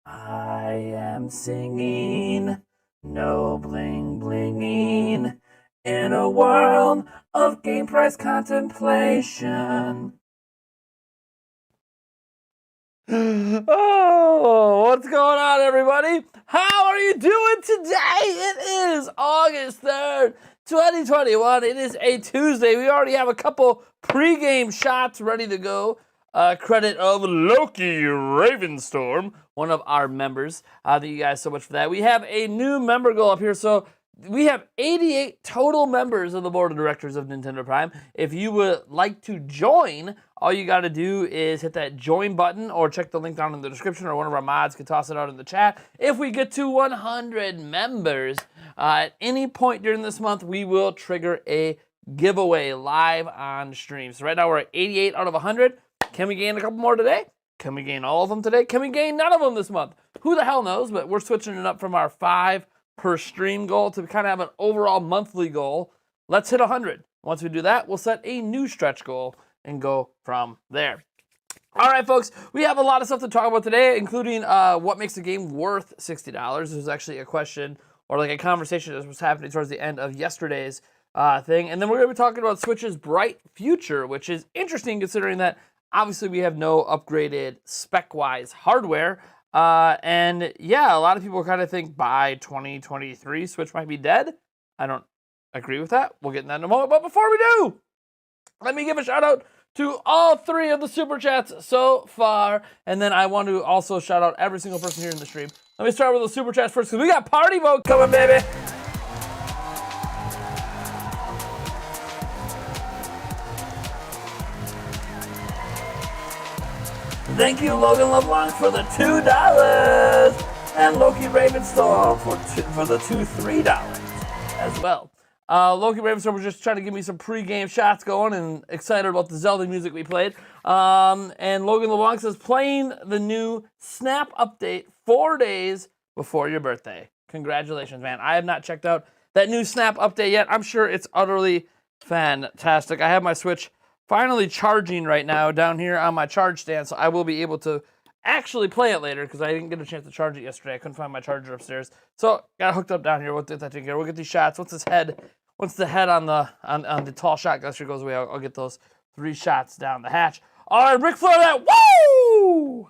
I am singing, no bling blinging, in a world of game price contemplation. Oh, what's going on, everybody? How are you doing today? It is August 3rd, 2021. It is a Tuesday. We already have a couple pregame shots ready to go. Credit of Loki Ravenstorm, one of our members. Thank you guys so much for that. We have a new member goal up here. So we have 88 total members of the board of directors of Nintendo Prime. If you would like to join, all you got to do is hit that join button or check the link down in the description, or one of our mods can toss it out in the chat. If we get to 100 members, at any point during this month, we will trigger a giveaway live on stream. So right now we're at 88 out of 100. Can we gain a couple more today? Can we gain all of them today? Can we gain none of them this month? Who the hell knows? But we're switching it up from our 5 per stream goal to kind of have an overall monthly goal. Let's hit 100. Once we do that, we'll set a new stretch goal and go from there. All right, folks, we have a lot of stuff to talk about today, including what makes a game worth $60. This was actually a question or like a conversation that was happening towards the end of yesterday's thing. And then we're going to be talking about Switch's bright future, which is interesting considering that obviously we have no upgraded spec-wise hardware. And yeah, a lot of people kind of think by 2023, Switch might be dead. I don't agree with that. We'll get in that in a moment. But before we do, let me give a shout out to all 3 of the super chats so far. And then I want to also shout out every single person here in the stream. Let me start with the super chats first, because we got Party Vote coming, baby. Thank you, Logan LeBlanc, for the $2, and Loki Ravenstorm for the $3 as well. Loki Ravenstorm was just trying to give me some pre-game shots going, and excited about the Zelda music we played. And Logan LeBlanc says, playing the new Snap update 4 days before your birthday. Congratulations, man. I have not checked out that new Snap update yet. I'm sure it's utterly fantastic. I have my Switch finally charging right now down here on my charge stand, so I will be able to actually play it later, because I didn't get a chance to charge it yesterday. I couldn't find my charger upstairs, so got hooked up down here. We'll get that taken care of. We'll get these shots. Once the head on the tall shot gusher goes away, I'll get those 3 shots down the hatch. All right, Ric Flair, that woo!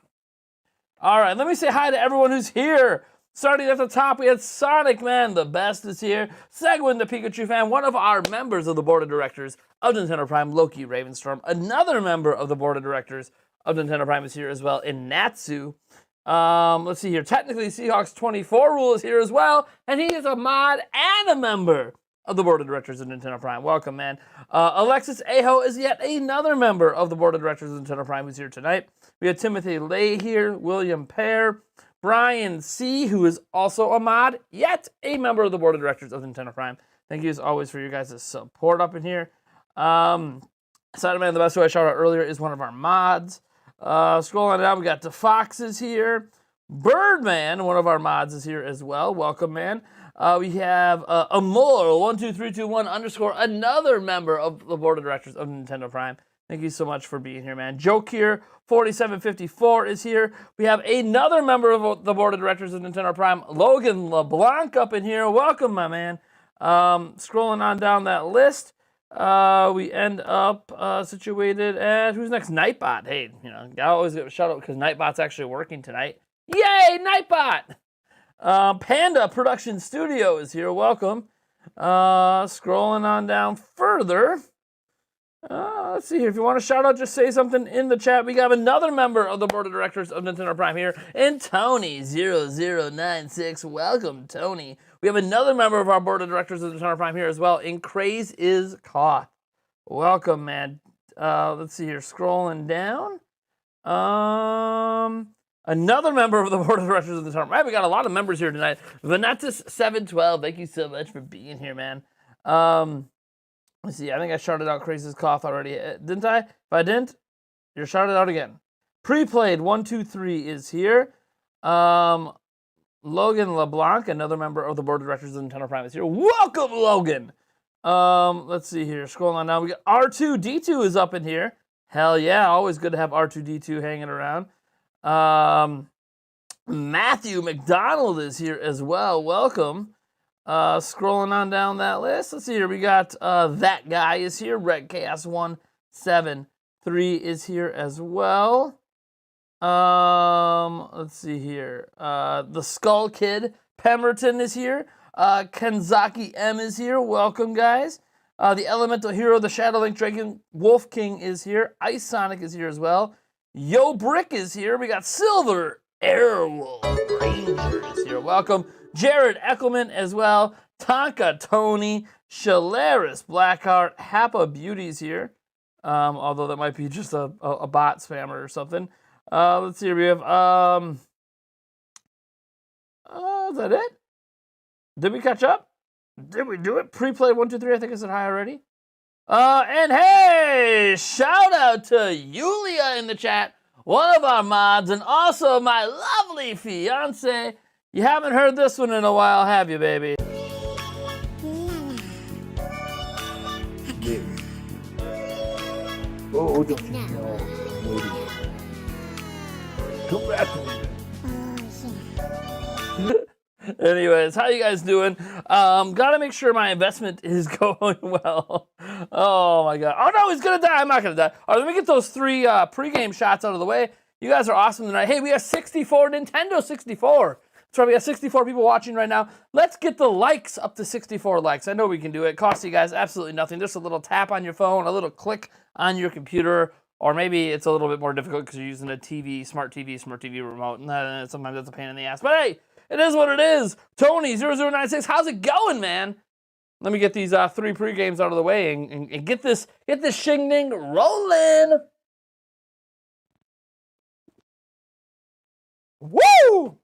All right, let me say hi to everyone who's here. Starting at the top, we had Sonic Man, the best is here. Segwin, the Pikachu fan, one of our members of the board of directors of Nintendo Prime, Loki Ravenstorm. Another member of the board of directors of Nintendo Prime is here as well, in Natsu. Let's see here. Technically, Seahawks 24 Rule is here as well, and he is a mod and a member of the board of directors of Nintendo Prime. Welcome, man. Alexis Aho is yet another member of the board of directors of Nintendo Prime who's here tonight. We have Timothy Lay here, William Pear, Brian C., who is also a mod, yet a member of the board of directors of Nintendo Prime. Thank you as always for your guys' support up in here. Sideman, the best way I shouted out earlier, is one of our mods. Scrolling down, we got the Foxes here. Birdman, one of our mods, is here as well. Welcome, man. We have Amor12321_, another member of the board of directors of Nintendo Prime. Thank you so much for being here, man. Joke here, 4754 is here. We have another member of the board of directors of Nintendo Prime, Logan LeBlanc, up in here. Welcome, my man. Scrolling on down that list, we end up situated at, who's next? Nightbot. Hey, I always give a shout out because Nightbot's actually working tonight. Yay, Nightbot! Panda Production Studio is here. Welcome. Scrolling on down further. Let's see here. If you want to shout out, just say something in the chat. We got another member of the board of directors of Nintendo Prime here, and Tony0096. Welcome, Tony. We have another member of our board of directors of Nintendo Prime here as well, and Craze is Koth. Welcome, man. Let's see here. Scrolling down. Another member of the board of directors of Nintendo Prime. We got a lot of members here tonight. Venatus712. Thank you so much for being here, man. Let's see, I think I shouted out Crazy's Cough already, didn't I? If I didn't, you're shouted out again. Pre-played 123 is here. Logan LeBlanc, another member of the board of directors of Nintendo Prime, is here. Welcome, Logan. Let's see here. Scrolling on now, we got R2D2 is up in here. Hell yeah, always good to have R2D2 hanging around. Matthew McDonald is here as well. Welcome. Scrolling on down that list. Let's see here. We got that guy is here. Red Chaos 173 is here as well. Let's see here. The Skull Kid Pemberton is here. Kenzaki M is here. Welcome, guys. The Elemental Hero, the Shadowlink Dragon Wolf King is here. Ice Sonic is here as well. Yo Brick is here. We got Silver Airwolf Ranger is here. Welcome. Jared Eckelman as well. Tonka Tony. Shalaris Blackheart. Happa Beauty's here. Although that might be just a bot spammer or something. Let's see here. We have, is that it? Did we catch up? Did we do it? Pre-play 1, 2, 3. I think I said hi already. And hey, shout out to Yulia in the chat, one of our mods, and also my lovely fiance. You haven't heard this one in a while, have you, baby? Oh, don't you know? Come back to me. Anyways, how you guys doing? Gotta make sure my investment is going well. Oh my god. Oh no, he's gonna die. I'm not gonna die. All right, let me get those 3 pregame shots out of the way. You guys are awesome tonight. Hey, we have 64 Nintendo 64. That's right, we got 64 people watching right now. Let's get the likes up to 64 likes. I know we can do it. Costs you guys absolutely nothing. Just a little tap on your phone, a little click on your computer, or maybe it's a little bit more difficult because you're using a TV, smart TV remote, and sometimes that's a pain in the ass. But hey, it is what it is. Tony0096, how's it going, man? Let me get these 3 pre-games out of the way and get this shing-ding rolling. Woo!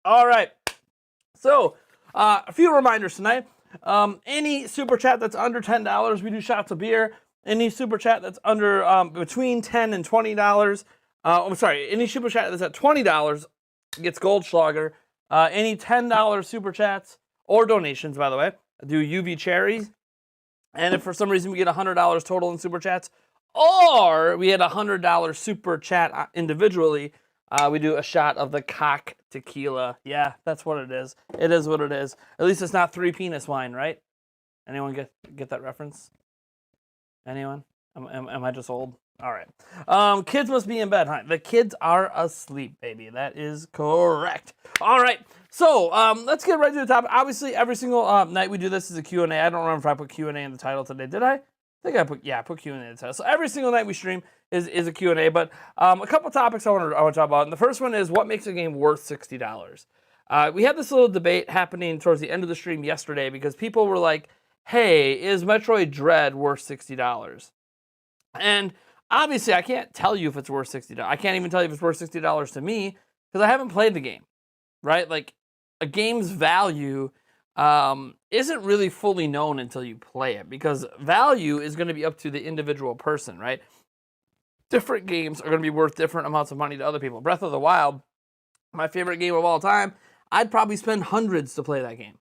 All right. So, a few reminders tonight. Any super chat that's under $10, we do shots of beer. Any super chat that's under between $10 and $20, I'm sorry, any super chat that's at $20 gets Goldschlager. Any $10 super chats or donations, by the way, do UV cherries. And if for some reason we get $100 total in super chats, or we had a $100 super chat individually, we do a shot of the cock tequila. Yeah, that's what it is. It is what it is. At least it's not 3 penis wine, right? Anyone get that reference? Anyone? Am I just old? All right. Kids must be in bed, huh? The kids are asleep, baby. That is correct. All right. So let's get right to the topic. Obviously, every single night we do this is a Q&A. I don't remember if I put Q&A in the title today. Did I? I think I put Q&A in the title. So every single night we stream is a Q&A. But a couple topics I want to talk about. And the first one is what makes a game worth $60. We had this little debate happening towards the end of the stream yesterday because people were like, hey, is Metroid Dread worth $60? And obviously, I can't tell you if it's worth $60. I can't even tell you if it's worth $60 to me because I haven't played the game, right? Like, a game's value isn't really fully known until you play it because value is going to be up to the individual person, right? Different games are going to be worth different amounts of money to other people. Breath of the Wild, my favorite game of all time, I'd probably spend hundreds to play that game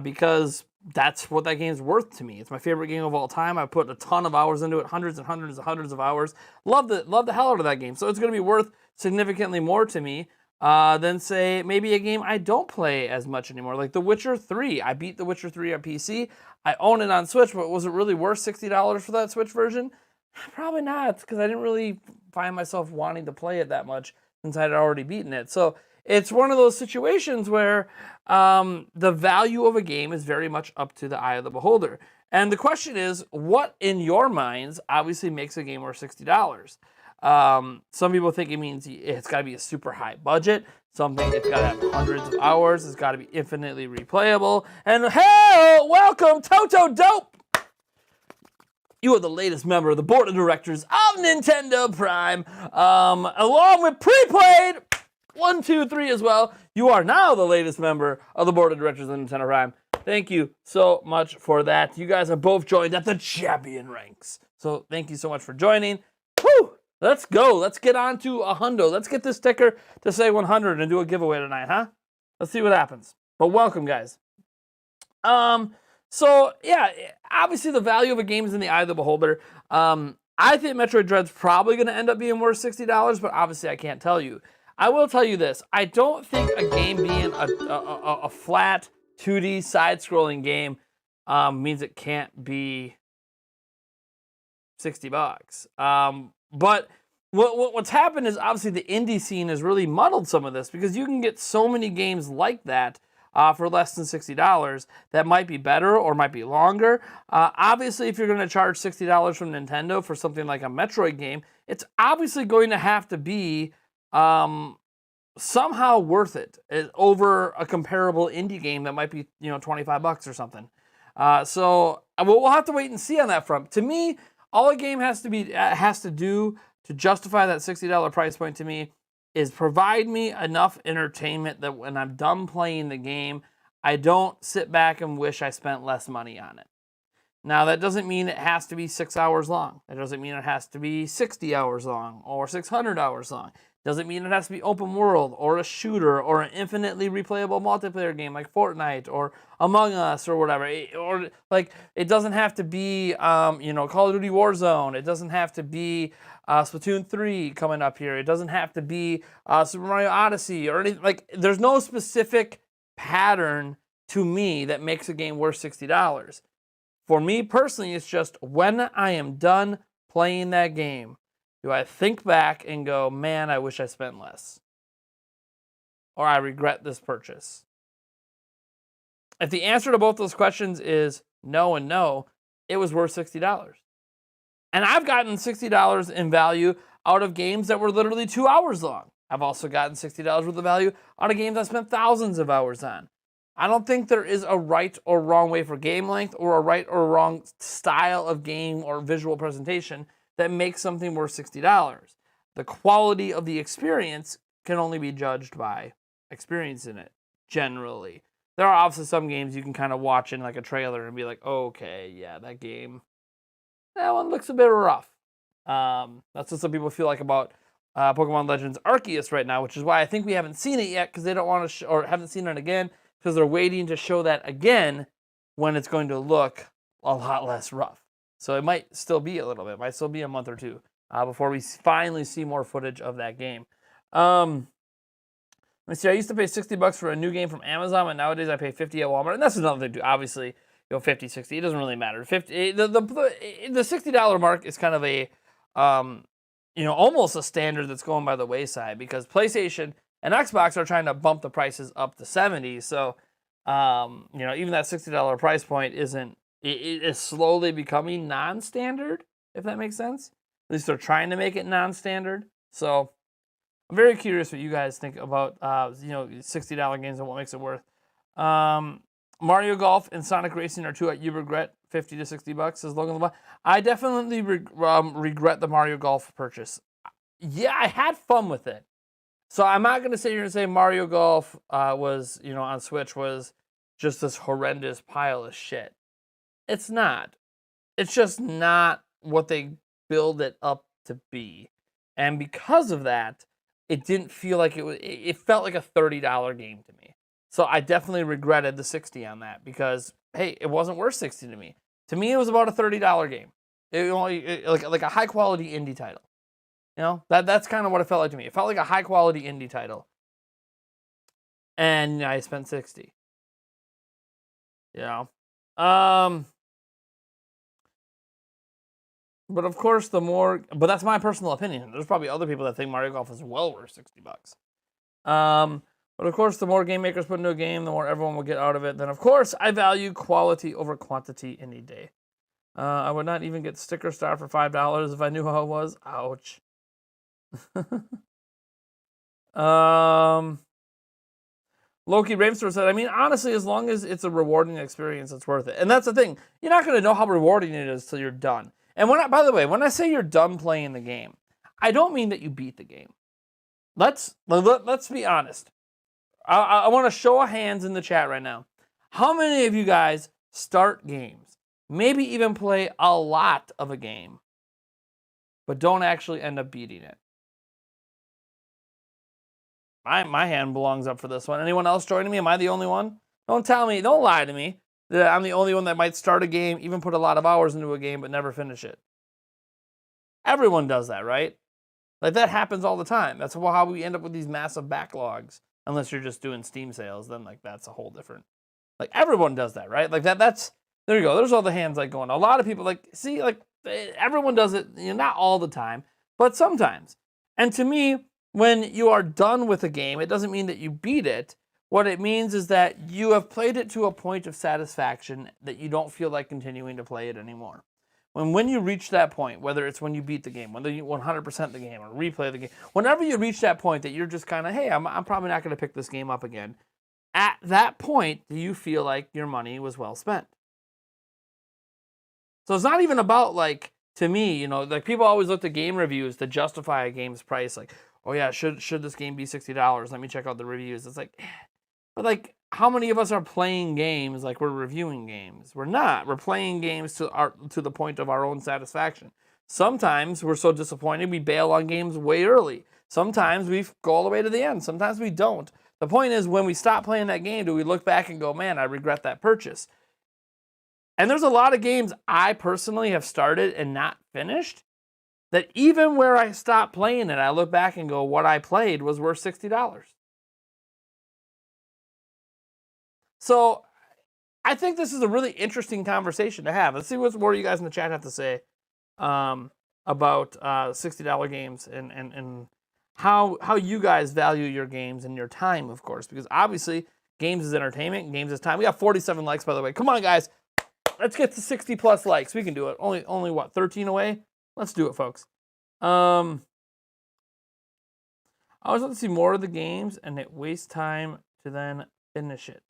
because that's what that game's worth to me. It's my favorite game of all time. I put a ton of hours into it, hundreds and hundreds and hundreds of hours. Love the hell out of that game. So it's going to be worth significantly more to me than, say, maybe a game I don't play as much anymore, like The Witcher 3. I beat The Witcher 3 on PC. I own it on Switch, but was it really worth $60 for that Switch version? Probably not, because I didn't really find myself wanting to play it that much since I'd already beaten it. So it's one of those situations where the value of a game is very much up to the eye of the beholder. And the question is, what in your minds obviously makes a game worth $60? Some people think it means it's got to be a super high budget. Some think it's got to have hundreds of hours. It's got to be infinitely replayable. And hell, welcome, Toto Dope! You are the latest member of the board of directors of Nintendo Prime, along with Pre-Played 1, 2, 3 as well. You are now the latest member of the board of directors of Nintendo Prime. Thank you so much for that. You guys have both joined at the champion ranks. So thank you so much for joining. Woo! Let's go. Let's get on to a hundo. Let's get this sticker to say 100 and do a giveaway tonight, huh? Let's see what happens. But welcome, guys. So, yeah, obviously the value of a game is in the eye of the beholder. I think Metroid Dread's probably going to end up being worth $60, but obviously I can't tell you. I will tell you this. I don't think a game being a flat 2D side-scrolling game means it can't be $60. But what's happened is obviously the indie scene has really muddled some of this because you can get so many games like that for less than $60 that might be better or might be longer. Obviously, if you're going to charge $60 from Nintendo for something like a Metroid game, it's obviously going to have to be somehow worth it over a comparable indie game that might be, $25 or something. So we'll have to wait and see on that front. To me, all a game has to do to justify that $60 price point to me is provide me enough entertainment that when I'm done playing the game, I don't sit back and wish I spent less money on it. Now, that doesn't mean it has to be 6 hours long. That doesn't mean it has to be 60 hours long or 600 hours long. Doesn't mean it has to be open world or a shooter or an infinitely replayable multiplayer game like Fortnite or Among Us or whatever. It doesn't have to be, Call of Duty Warzone. It doesn't have to be Splatoon 3 coming up here. It doesn't have to be Super Mario Odyssey or anything. There's no specific pattern to me that makes a game worth $60. For me personally, it's just when I am done playing that game, do I think back and go, man, I wish I spent less? Or I regret this purchase? If the answer to both those questions is no and no, it was worth $60. And I've gotten $60 in value out of games that were literally 2 hours long. I've also gotten $60 worth of value out of games I spent thousands of hours on. I don't think there is a right or wrong way for game length or a right or wrong style of game or visual presentation that makes something worth $60. The quality of the experience can only be judged by experience in it, generally. There are obviously some games you can kind of watch in like a trailer and be like, okay, yeah, that one looks a bit rough. That's what some people feel like about Pokemon Legends Arceus right now, which is why I think we haven't seen it yet because they don't want to, or haven't seen it again, because they're waiting to show that again when it's going to look a lot less rough. So it might still be a little bit. It might still be a month or two before we finally see more footage of that game. Let me see. I used to pay $60 for a new game from Amazon, and nowadays I pay $50 at Walmart. And that's another thing too. Obviously, $50, $60. It doesn't really matter. The $60 mark is kind of a almost a standard that's going by the wayside because PlayStation and Xbox are trying to bump the prices up to $70. So, even that $60 price point it is slowly becoming non-standard, if that makes sense. At least they're trying to make it non-standard. So, I'm very curious what you guys think about, $60 games and what makes it worth. Mario Golf and Sonic Racing are two that you regret $50 to $60, says Logan LeBlanc. I definitely regret the Mario Golf purchase. Yeah, I had fun with it. So I'm not going to sit here and say Mario Golf was, on Switch was just this horrendous pile of shit. It's not. It's just not what they build it up to be. And because of that, it didn't feel like it felt like a $30 game to me. So I definitely regretted the $60 on that because, hey, it wasn't worth $60 to me. To me, it was about a $30 game. Like a high quality indie title. That's kind of what it felt like to me. It felt like a high quality indie title. And I spent $60. But of course, but that's my personal opinion. There's probably other people that think Mario Golf is well worth $60. But of course, the more game makers put into a game, the more everyone will get out of it. Then of course, I value quality over quantity any day. I would not even get Sticker Star for $5 if I knew how it was. Ouch. Loki Ravenstor said, honestly, as long as it's a rewarding experience, it's worth it. And that's the thing. You're not going to know how rewarding it is till you're done. And by the way, when I say you're done playing the game, I don't mean that you beat the game. Let's be honest. I want to show of hands in the chat right now. How many of you guys start games, maybe even play a lot of a game, but don't actually end up beating it? My hand belongs up for this one. Anyone else joining me? Am I the only one? Don't lie to me that I'm the only one that might start a game, even put a lot of hours into a game, but never finish it. Everyone does that, right? Like, that happens all the time. That's how we end up with these massive backlogs. Unless you're just doing Steam sales, then, like, that's a whole different... Like, everyone does that, right? Like, that's... There you go. There's all the hands, like, going. A lot of people, like, see, like, everyone does it, not all the time, but sometimes. And to me, when you are done with a game, it doesn't mean that you beat it. What it means is that you have played it to a point of satisfaction that you don't feel like continuing to play it anymore. When you reach that point, whether it's when you beat the game, whether you 100% the game or replay the game, whenever you reach that point that you're just kind of, hey, I'm probably not going to pick this game up again, at that point, do you feel like your money was well spent? So it's not even about, like, to me, like, people always look at game reviews to justify a game's price. Like, oh yeah, should this game be $60? Let me check out the reviews. It's like, but, like, how many of us are playing games like we're reviewing games? We're not. We're playing games to the point of our own satisfaction. Sometimes we're so disappointed we bail on games way early. Sometimes we go all the way to the end. Sometimes we don't. The point is, when we stop playing that game, do we look back and go, man, I regret that purchase? And there's a lot of games I personally have started and not finished that even where I stopped playing it, I look back and go, what I played was worth $60. So I think this is a really interesting conversation to have. Let's see what more you guys in the chat have to say about $60 games and how you guys value your games and your time, of course, because obviously games is entertainment, games is time. We got 47 likes, by the way. Come on, guys. Let's get to 60 plus likes. We can do it. Only what, 13 away? Let's do it, folks. I always want to see more of the games, and it wastes time to then finish it.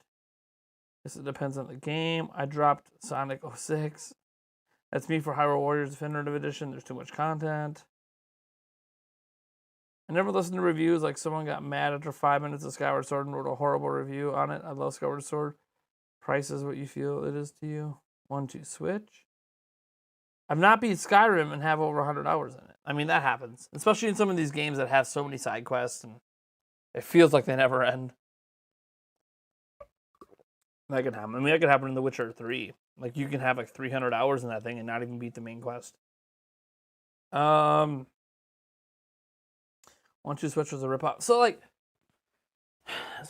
This depends on the game. I dropped Sonic 06. That's me for Hyrule Warriors Definitive Edition. There's too much content. I never listened to reviews like someone got mad after 5 minutes of Skyward Sword and wrote a horrible review on it. I love Skyward Sword. Price is what you feel it is to you. 1-2 Switch. I've not beat Skyrim and have over 100 hours in it. I mean, that happens. Especially in some of these games that have so many side quests and it feels like they never end. That could happen. I mean, that could happen in The Witcher 3. Like, you can have like 300 hours in that thing and not even beat the main quest. 1-2 Switch was a ripoff. So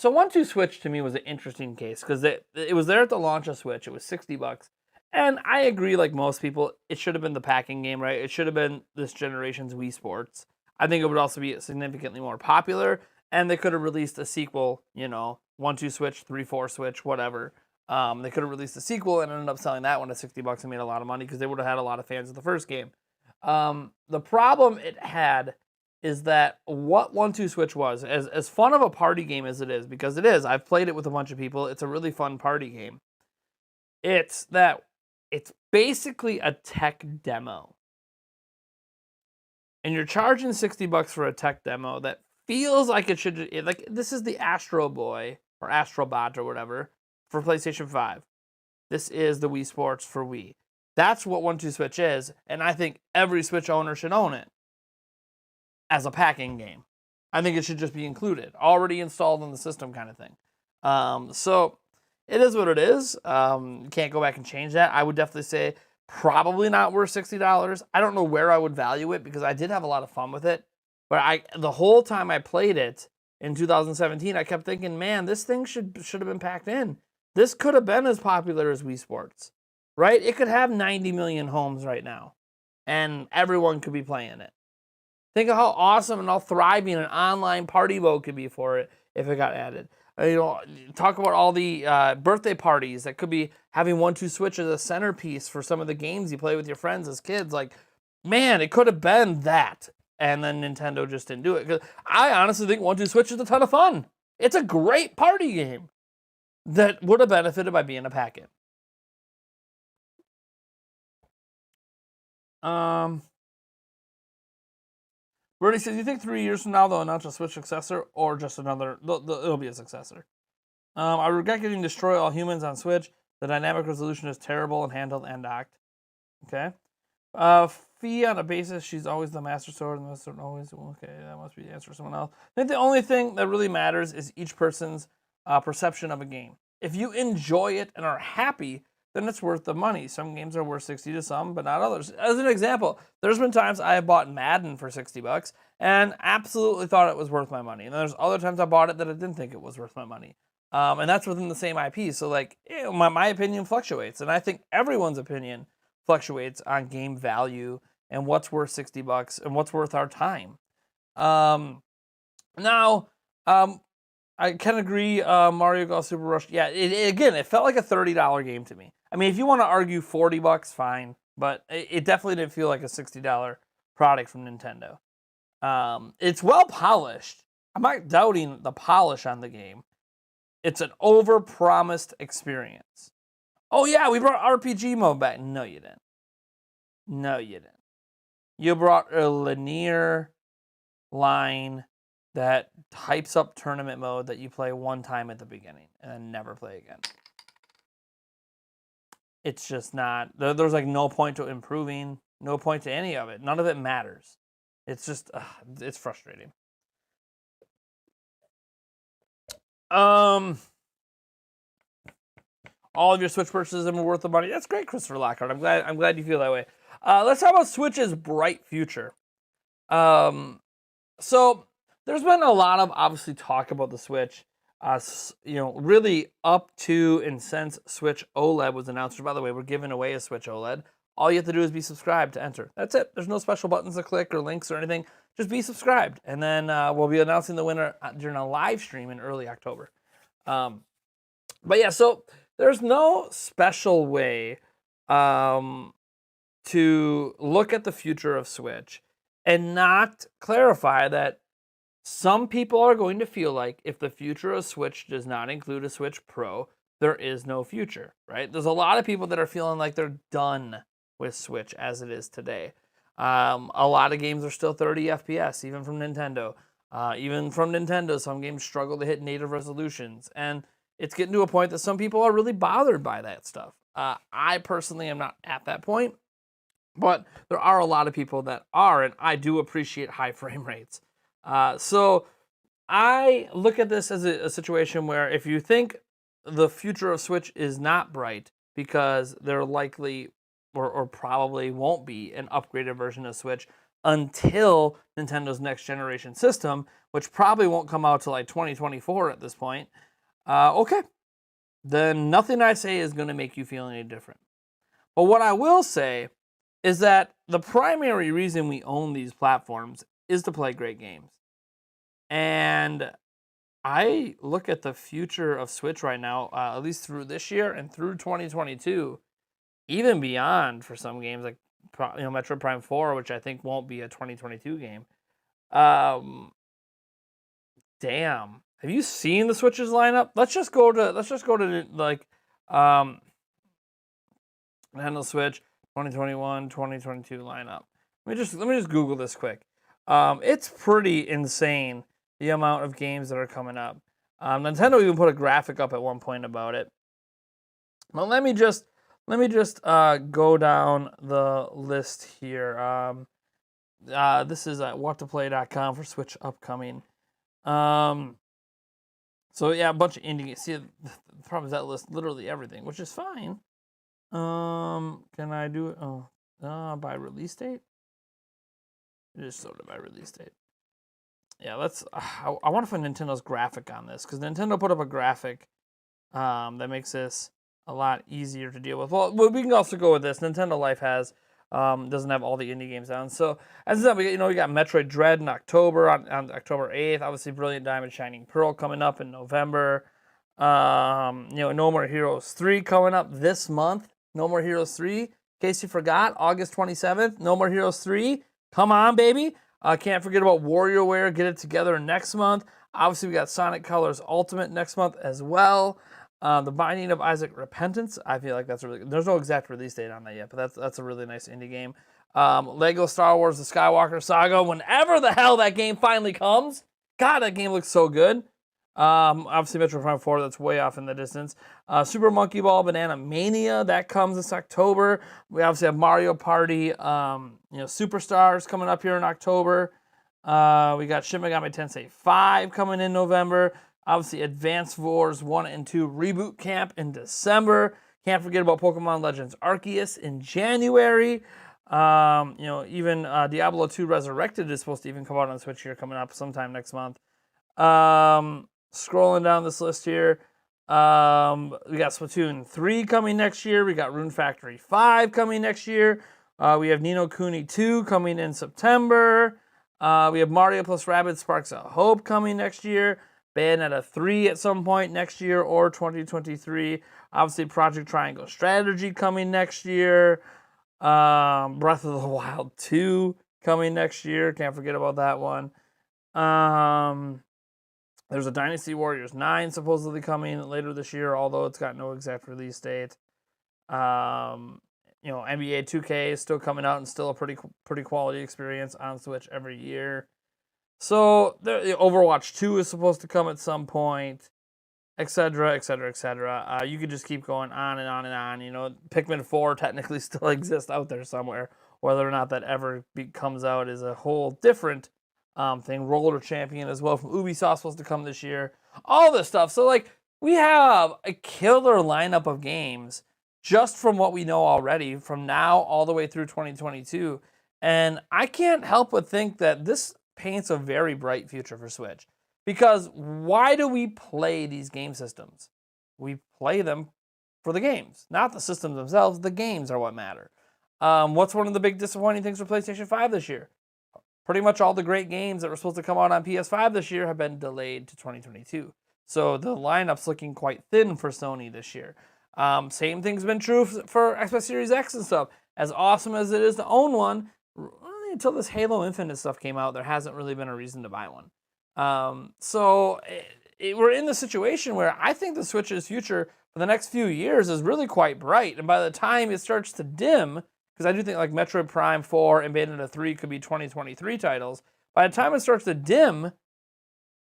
1-2 Switch to me was an interesting case because it was there at the launch of Switch. It was $60. And I agree, like most people, it should have been the packing game, right? It should have been this generation's Wii Sports. I think it would also be significantly more popular. And they could have released a sequel, 1-2 Switch, 3-4 Switch, whatever. They could have released a sequel and ended up selling that one at $60 and made a lot of money because they would have had a lot of fans of the first game. The problem it had is that what 1-2 Switch was, as fun of a party game as it is, because it is, I've played it with a bunch of people, it's a really fun party game. It's basically a tech demo. And you're charging $60 for a tech demo that feels like it should, like, this is the Astro Boy or Astrobot or whatever for PlayStation 5. This is the Wii Sports for Wii. That's what 1-2 Switch is, and I think every Switch owner should own it as a packing game. I think it should just be included, already installed in the system kind of thing. So it is what it is. You can't go back and change that. I would definitely say probably not worth $60. I don't know where I would value it because I did have a lot of fun with it. But the whole time I played it in 2017, I kept thinking, man, this thing should have been packed in. This could have been as popular as Wii Sports, right? It could have 90 million homes right now, and everyone could be playing it. Think of how awesome and how thriving an online party mode could be for it if it got added. Talk about all the birthday parties that could be having 1-2 Switch as a centerpiece for some of the games you play with your friends as kids. Like, man, it could have been that. And then Nintendo just didn't do it. 'Cause I honestly think 1-2 Switch is a ton of fun. It's a great party game that would have benefited by being a packet. Bernie says, you think 3 years from now they'll announce a Switch successor or just another, it'll be a successor. I regret getting Destroy All Humans on Switch. The dynamic resolution is terrible and handheld and docked. Okay. Fee on a basis, she's always the Master Sword and the Master Sword always, okay, that must be the answer to someone else. I think the only thing that really matters is each person's perception of a game. If you enjoy it and are happy then it's worth the money. Some games are worth 60 to some, but not others. As an example, there's been times I have bought Madden for $60 and absolutely thought it was worth my money. And there's other times I bought it that I didn't think it was worth my money. And that's within the same IP. So like, my opinion fluctuates, and I think everyone's opinion fluctuates on game value and what's worth $60 and what's worth our time. Now, I can agree, Mario Golf Super Rush. Yeah, it felt like a $30 game to me. I mean, if you want to argue $40, fine, but it definitely didn't feel like a $60 product from Nintendo. It's well polished. I'm not doubting the polish on the game. It's an over-promised experience. Oh yeah, we brought RPG mode back. No, you didn't. No, you didn't. You brought a linear line that hypes up tournament mode that you play one time at the beginning and then never play again. It's just not, there's like no point to improving, no point to any of it. None of it matters. It's just, it's frustrating. All of your Switch purchases are worth the money. That's great, Christopher Lockhart. I'm glad you feel that way. Let's talk about Switch's bright future. So there's been a lot of obviously talk about the Switch. Really up to and since Switch OLED was announced. By the way, we're giving away a Switch OLED. All you have to do is be subscribed to enter. That's it. There's no special buttons to click or links or anything. Just be subscribed, and then we'll be announcing the winner during a live stream in early October. But yeah, so there's no special way to look at the future of Switch and not clarify that some people are going to feel like if the future of Switch does not include a Switch Pro, there is no future, right? There's a lot of people that are feeling like they're done with Switch as it is today. A lot of games are still 30 FPS, even from Nintendo. Some games struggle to hit native resolutions. And it's getting to a point that some people are really bothered by that stuff. I personally am not at that point, but there are a lot of people that are, and I do appreciate high frame rates. So I look at this as a situation where if you think the future of Switch is not bright because there likely or probably won't be an upgraded version of Switch until Nintendo's next generation system, which probably won't come out till like 2024 at this point, okay, then nothing I say is going to make you feel any different. But what I will say is that the primary reason we own these platforms is to play great games. And I look at the future of Switch right now, at least through this year and through 2022, even beyond for some games like Metroid Prime 4, which I think won't be a 2022 game. Damn. Have you seen the Switch's lineup? Let's just go to like Nintendo Switch 2021, 2022 lineup. Let me just Google this quick. It's pretty insane the amount of games that are coming up. Nintendo even put a graphic up at one point about it. Well, let me just go down the list here. This is at whattoplay.com for Switch upcoming. So yeah, a bunch of indie games. See, the problem is that lists literally everything, which is fine. Can I do it? By release date? Just sort of by release date. Yeah, let's. I want to find Nintendo's graphic on this because Nintendo put up a graphic that makes this a lot easier to deal with. Well, we can also go with this. Nintendo Life doesn't have all the indie games on. So as I said, we got Metroid Dread in October on October 8th. Obviously, Brilliant Diamond Shining Pearl coming up in November. No More Heroes 3 coming up this month. No More Heroes 3. In case you forgot, August 27th. No More Heroes 3. Come on, baby. Can't forget about WarioWare. Get it together next month. Obviously, we got Sonic Colors Ultimate next month as well. The Binding of Isaac Repentance. I feel like that's a really good. There's no exact release date on that yet, but that's a really nice indie game. Lego Star Wars: The Skywalker Saga. Whenever the hell that game finally comes, God, that game looks so good. Obviously, Metroid Prime 4. That's way off in the distance. Super Monkey Ball Banana Mania. That comes this October. We obviously have Mario Party. Superstars coming up here in October. We got Shin Megami Tensei 5 coming in November. Obviously, Advance Wars 1 and 2 Reboot Camp in December. Can't forget about Pokemon Legends Arceus in January. Even Diablo 2 Resurrected is supposed to even come out on Switch here coming up sometime next month. Scrolling down this list here, we got Splatoon 3 coming next year. We got Rune Factory 5 coming next year. We have Ni no Kuni 2 coming in September. We have Mario plus Rabbids Sparks of Hope coming next year. Bayonetta 3 at some point next year or 2023. Obviously, Project Triangle Strategy coming next year. Breath of the Wild 2 coming next year. Can't forget about that one. There's a Dynasty Warriors 9 supposedly coming later this year, although it's got no exact release date. NBA 2K is still coming out and still a pretty quality experience on Switch every year. So the Overwatch 2 is supposed to come at some point, etc., etc., etc. You could just keep going on and on and on. Pikmin 4 technically still exists out there somewhere. Whether or not that ever comes out is a whole different thing. Roller Champion as well from Ubisoft supposed to come this year. All this stuff. So we have a killer lineup of games just from what we know already from now all the way through 2022. And I can't help but think that this paints a very bright future for Switch. Because why do we play these game systems? We play them for the games, not the systems themselves. The games are what matter. What's one of the big disappointing things for PlayStation 5 this year? Pretty much all the great games that were supposed to come out on PS5 this year have been delayed to 2022. So the lineup's looking quite thin for Sony this year. Same thing's been true for Xbox Series X and stuff. As awesome as it is to own one, until this Halo Infinite stuff came out, there hasn't really been a reason to buy one. So we're in the situation where I think the Switch's future for the next few years is really quite bright. And by the time it starts to dim, because I do think Metroid Prime 4 and Bayonetta 3 could be 2023 titles, by the time it starts to dim,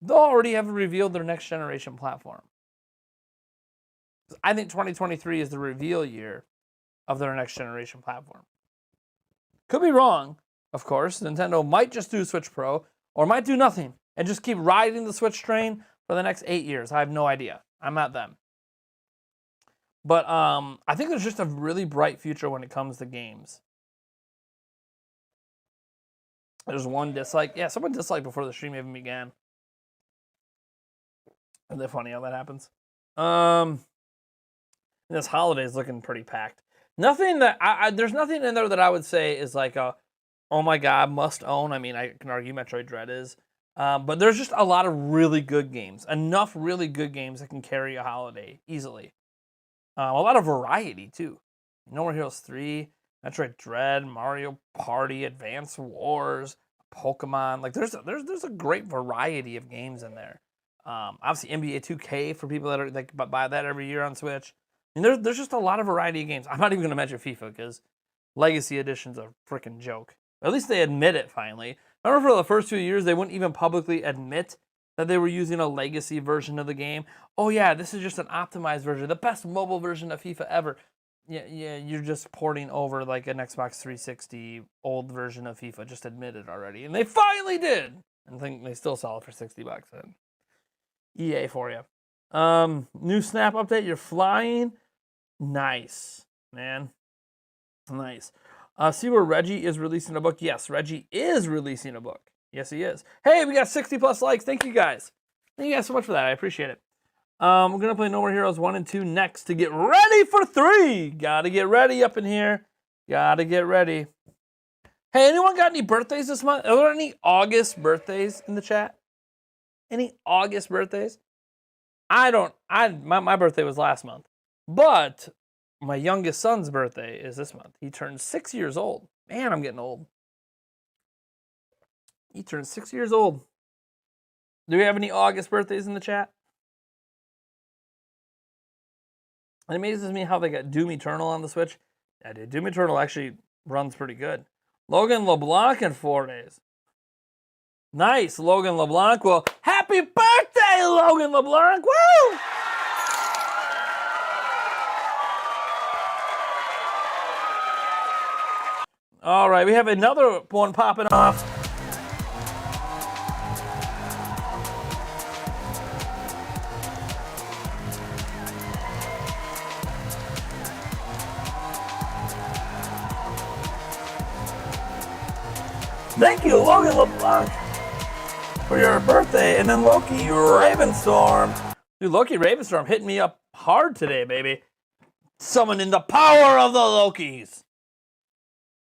they'll already have revealed their next generation platform. I think 2023 is the reveal year of their next generation platform. Could be wrong, of course. Nintendo might just do Switch Pro or might do nothing and just keep riding the Switch train for the next 8 years. I have no idea. I'm not them. But I think there's just a really bright future when it comes to games. There's one dislike. Yeah, someone disliked before the stream even began. Isn't that funny how that happens? This holiday is looking pretty packed. Nothing that there's nothing in there that I would say is oh my god, must own. I mean, I can argue Metroid Dread is. But there's just a lot of really good games. Enough really good games that can carry a holiday easily. A lot of variety, too. No More Heroes 3, Metroid Dread, Mario Party, Advance Wars, Pokemon. There's a great variety of games in there. Obviously, NBA 2K for people that buy that every year on Switch. I mean, there's just a lot of variety of games. I'm not even going to mention FIFA because Legacy Edition's a freaking joke. At least they admit it finally. Remember for the first 2 years, they wouldn't even publicly admit that they were using a legacy version of the game. Oh yeah, this is just an optimized version, the best mobile version of FIFA ever. Yeah, you're just porting over an Xbox 360 old version of FIFA. Just admit it already. And they finally did. And I think they still sell it for $60. And EA for you. New Snap update, you're flying. Nice, man. Nice. See where Reggie is releasing a book? Yes, Reggie is releasing a book. Yes, he is. Hey, we got 60 plus likes. Thank you guys. Thank you guys so much for that. I appreciate it. We're going to play No More Heroes 1 and 2 next to get ready for 3. Gotta get ready up in here. Gotta get ready. Hey, anyone got any birthdays this month? Are there any August birthdays in the chat? Any August birthdays? My birthday was last month. But my youngest son's birthday is this month. He turned 6 years old. Man, I'm getting old. He turned 6 years old. Do we have any August birthdays in the chat? It amazes me how they got Doom Eternal on the Switch. Yeah, dude, Doom Eternal actually runs pretty good. Logan LeBlanc in 4 days. Nice, Logan LeBlanc. Well, happy birthday, Logan LeBlanc. Woo! All right, we have another one popping off. Thank you, Logan LeBlanc, for your birthday. And then Loki Ravenstorm. Dude, Loki Ravenstorm hitting me up hard today, baby. Summoning the power of the Lokis.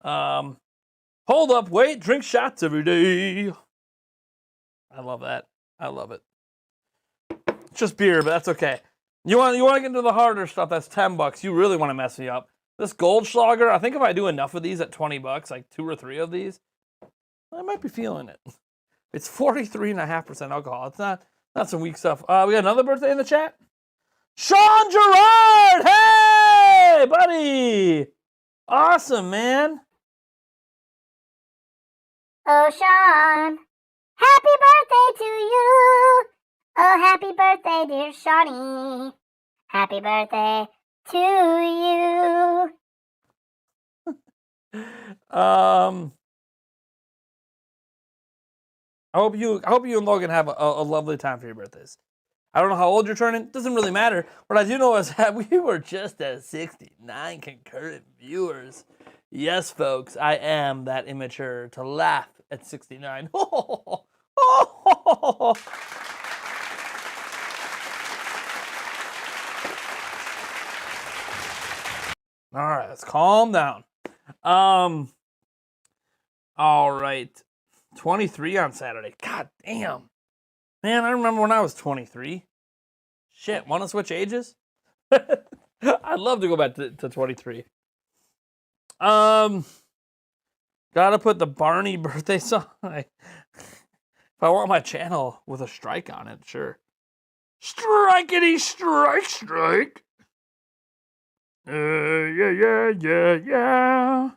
Hold up, wait, drink shots every day. I love that. I love it. It's just beer, but that's okay. You want to get into the harder stuff, that's $10. You really want to mess me up. This Goldschlager, I think if I do enough of these at $20, like 2 or 3 of these, I might be feeling it. It's 43.5% alcohol. It's not some weak stuff. We got another birthday in the chat. Sean Gerard! Hey, buddy! Awesome, man. Oh, Sean, happy birthday to you. Oh, happy birthday, dear Shawnee. Happy birthday to you. I hope you and Logan have a lovely time for your birthdays. I don't know how old you're turning. Doesn't really matter. What I do know is that we were just at 69 concurrent viewers. Yes, folks, I am that immature to laugh at 69. All right, let's calm down. All right. 23 on Saturday. God damn. Man, I remember when I was 23. Shit, want to switch ages? I'd love to go back to 23. Gotta put the Barney birthday song. If I want my channel with a strike on it, sure. Strikety strike, strike. Yeah.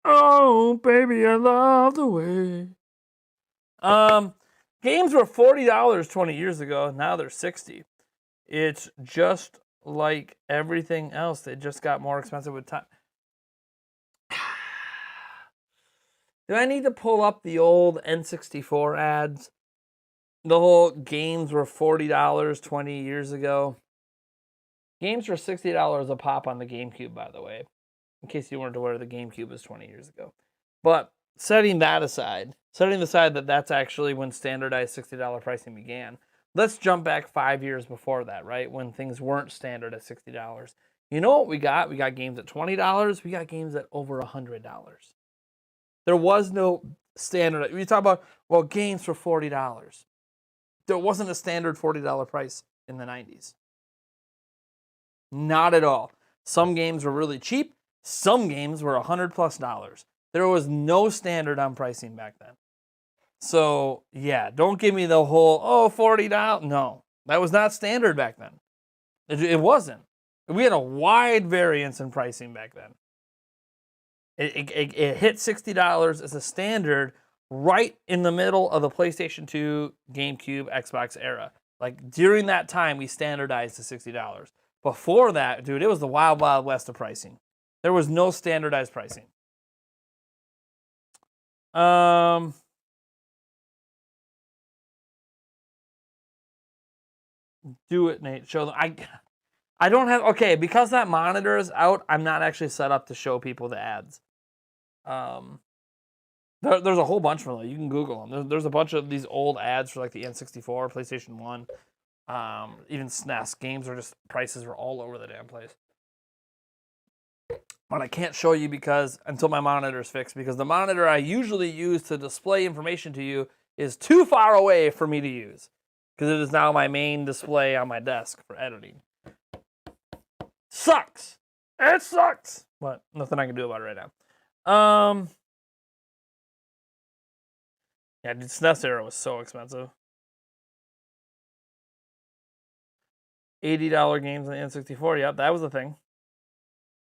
Oh, baby, I love the way. Games were $40 20 years ago. Now they're $60. It's just like everything else. They just got more expensive with time. Do I need to pull up the old N64 ads? The whole games were $40 20 years ago. Games were $60 a pop on the GameCube, by the way. In case you weren't aware, the GameCube was 20 years ago. But setting aside that that's actually when standardized $60 pricing began, let's jump back 5 years before that, right? When things weren't standard at $60. You know what we got? We got games at $20. We got games at over $100. There was no standard. You talk about, well, games for $40. There wasn't a standard $40 price in the 90s. Not at all. Some games were really cheap. Some games were $100+. There was no standard on pricing back then. So, yeah, don't give me the whole, $40. No, that was not standard back then. It wasn't. We had a wide variance in pricing back then. It hit $60 as a standard right in the middle of the PlayStation 2, GameCube, Xbox era. Like, during that time, we standardized to $60. Before that, dude, it was the wild, wild west of pricing. There was no standardized pricing. Do it, Nate. Show them. I don't have, okay, because that monitor is out, I'm not actually set up to show people the ads. There's a whole bunch of them. You can Google them. There's a bunch of these old ads for like the N64, PlayStation 1, even SNES. Games are just, prices were all over the damn place. But I can't show you until my monitor's fixed, because the monitor I usually use to display information to you is too far away for me to use, because it is now my main display on my desk for editing. Sucks. It sucks. But nothing I can do about it right now. Yeah, dude, SNES era was so expensive. $80 games on the N64. Yep, that was the thing.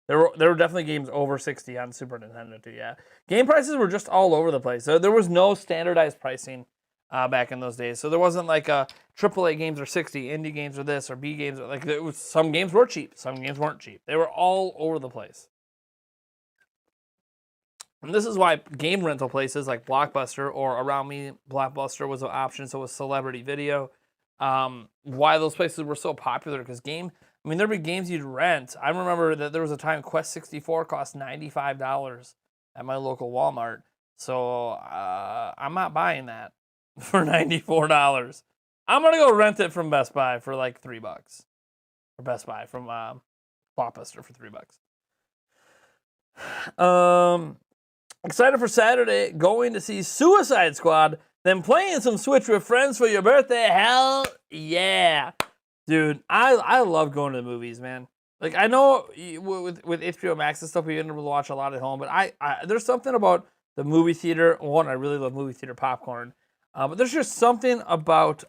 There were definitely games over 60 on Super Nintendo too, yeah. Game prices were just all over the place. So there was no standardized pricing back in those days. So there wasn't like AAA games are 60, indie games are this, or B games are like, some games were cheap, some games weren't cheap. They were all over the place. And this is why game rental places like Blockbuster, or around me, Blockbuster was an option, so was Celebrity Video. Why those places were so popular, because there'd be games you'd rent. I remember that there was a time Quest 64 cost $95 at my local Walmart. So I'm not buying that for $94. I'm gonna go rent it from Best Buy for like $3. Or Best Buy from Blockbuster for $3. Excited for Saturday, going to see Suicide Squad, then playing some Switch with friends for your birthday. Hell yeah. Dude, I love going to the movies, man. Like, I know with HBO Max and stuff, we end up watch a lot at home, but I there's something about the movie theater. One, I really love movie theater popcorn. But there's just something about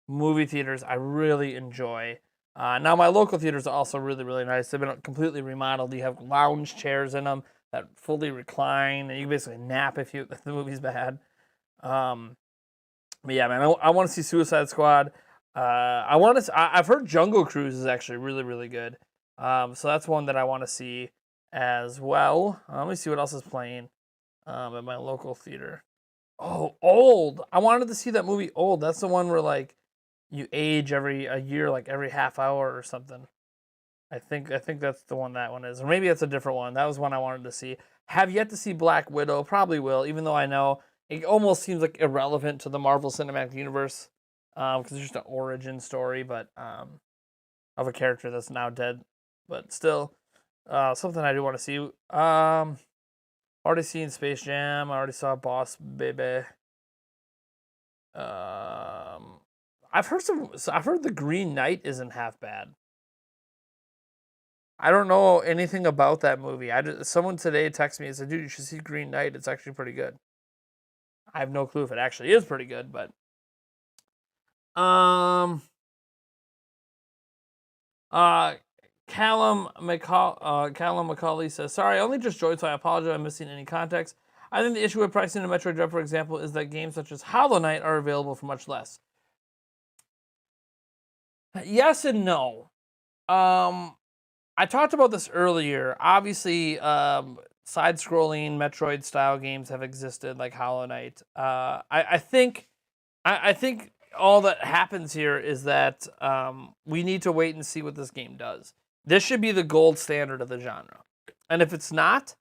movie theaters I really enjoy. Now, my local theaters are also really, really nice. They've been completely remodeled. You have lounge chairs in them that fully recline, and you can basically nap if the movie's bad. But yeah, man, I want to see Suicide Squad. I've heard Jungle Cruise is actually really, really good. So that's one that I want to see as well. Let me see what else is playing at my local theater. Oh, Old. I wanted to see that movie Old. That's the one where like you age a year, like every half hour or something. I think that's the one that one is. Or maybe it's a different one. That was one I wanted to see. Have yet to see Black Widow. Probably will, even though I know it almost seems like irrelevant to the Marvel Cinematic Universe. Because it's just an origin story, but of a character that's now dead. But still, something I do want to see. Already seen Space Jam. I already saw Boss Baby. I've heard The Green Knight isn't half bad. I don't know anything about that movie. Someone today texted me and said, "Dude, you should see Green Knight. It's actually pretty good." I have no clue if it actually is pretty good, but Callum McCauley says, "Sorry, I only just joined, so I apologize if I'm missing any context. I think the issue with pricing in Metroid Dread, for example, is that games such as Hollow Knight are available for much less." Yes and no. I talked about this earlier. Obviously, side-scrolling Metroid-style games have existed, like Hollow Knight. I think all that happens here is that we need to wait and see what this game does. This should be the gold standard of the genre, and if it's not,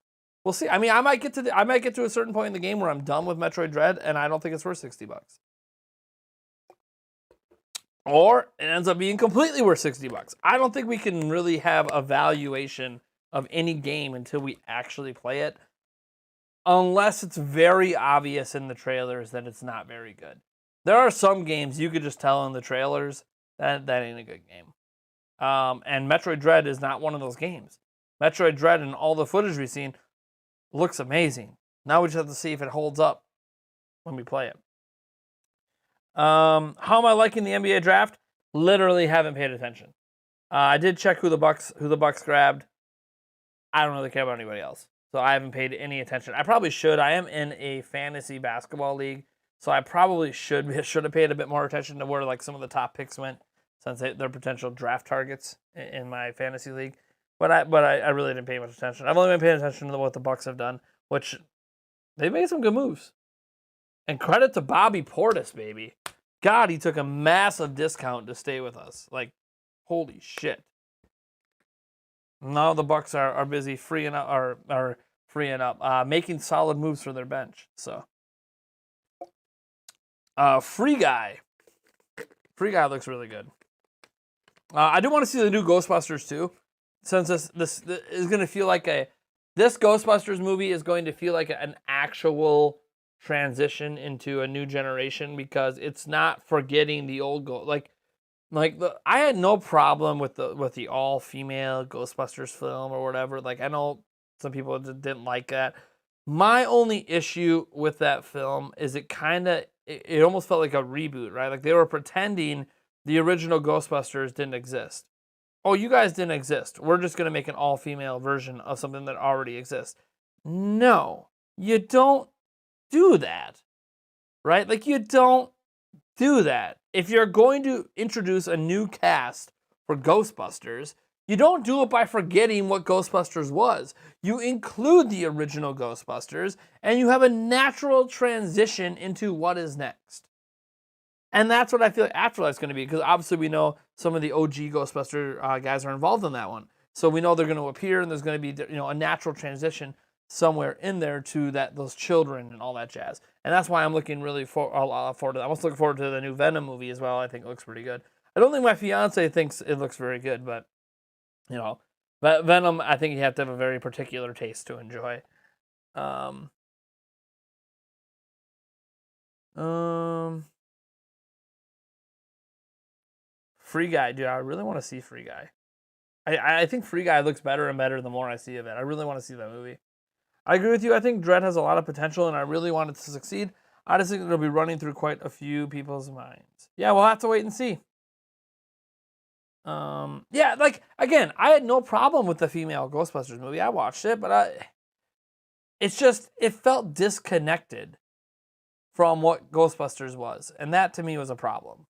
we'll see. I mean, I might get to a certain point in the game where I'm done with Metroid Dread, and I don't think it's worth $60. Or it ends up being completely worth $60. I don't think we can really have a valuation of any game until we actually play it, unless it's very obvious in the trailers that it's not very good. There are some games you could just tell in the trailers that ain't a good game. And Metroid Dread is not one of those games. Metroid Dread and all the footage we've seen looks amazing. Now we just have to see if it holds up when we play it. How am I liking the NBA draft? Literally haven't paid attention. I did check who the Bucks grabbed. I don't really care about anybody else, so I haven't paid any attention. I probably should. I am in a fantasy basketball league, so I probably should have paid a bit more attention to where like some of the top picks went, since they're potential draft targets in my fantasy league. But I really didn't pay much attention. I've only been paying attention to what the Bucks have done, which they've made some good moves. And credit to Bobby Portis, baby. God, he took a massive discount to stay with us. Like, holy shit. Now the Bucks are busy freeing up, making solid moves for their bench. So, Free Guy looks really good. I do want to see the new Ghostbusters too, since this is going to feel like this Ghostbusters movie is going to feel like an actual transition into a new generation, because it's not forgetting the old I had no problem with the all female Ghostbusters film or whatever. Like, I know some people didn't like that. My only issue with that film is it almost felt like a reboot, right? Like they were pretending the original Ghostbusters didn't exist. Oh, you guys didn't exist. We're just going to make an all female version of something that already exists. No, you don't do that, right? Like, you don't do that. If you're going to introduce a new cast for Ghostbusters, you don't do it by forgetting what Ghostbusters was. You include the original Ghostbusters, and you have a natural transition into what is next. And that's what I feel like Afterlife's going to be, because obviously we know some of the OG Ghostbuster guys are involved in that one. So we know they're going to appear, and there's going to be a natural transition. somewhere in there to those children and all that jazz. And that's why I'm looking really forward to that. I'm also looking forward to the new Venom movie as well. I think it looks pretty good. I don't think my fiance thinks it looks very good, but but Venom, I think you have to have a very particular taste to enjoy. Free Guy, dude. I really want to see Free Guy. I think Free Guy looks better and better the more I see of it. I really want to see that movie. I agree with you. I think Dredd has a lot of potential, and I really want it to succeed. I just think it'll be running through quite a few people's minds. Yeah, we'll have to wait and see. Yeah, like, again, I had no problem with the female Ghostbusters movie. I watched it, but it's just, it felt disconnected from what Ghostbusters was, and that to me was a problem.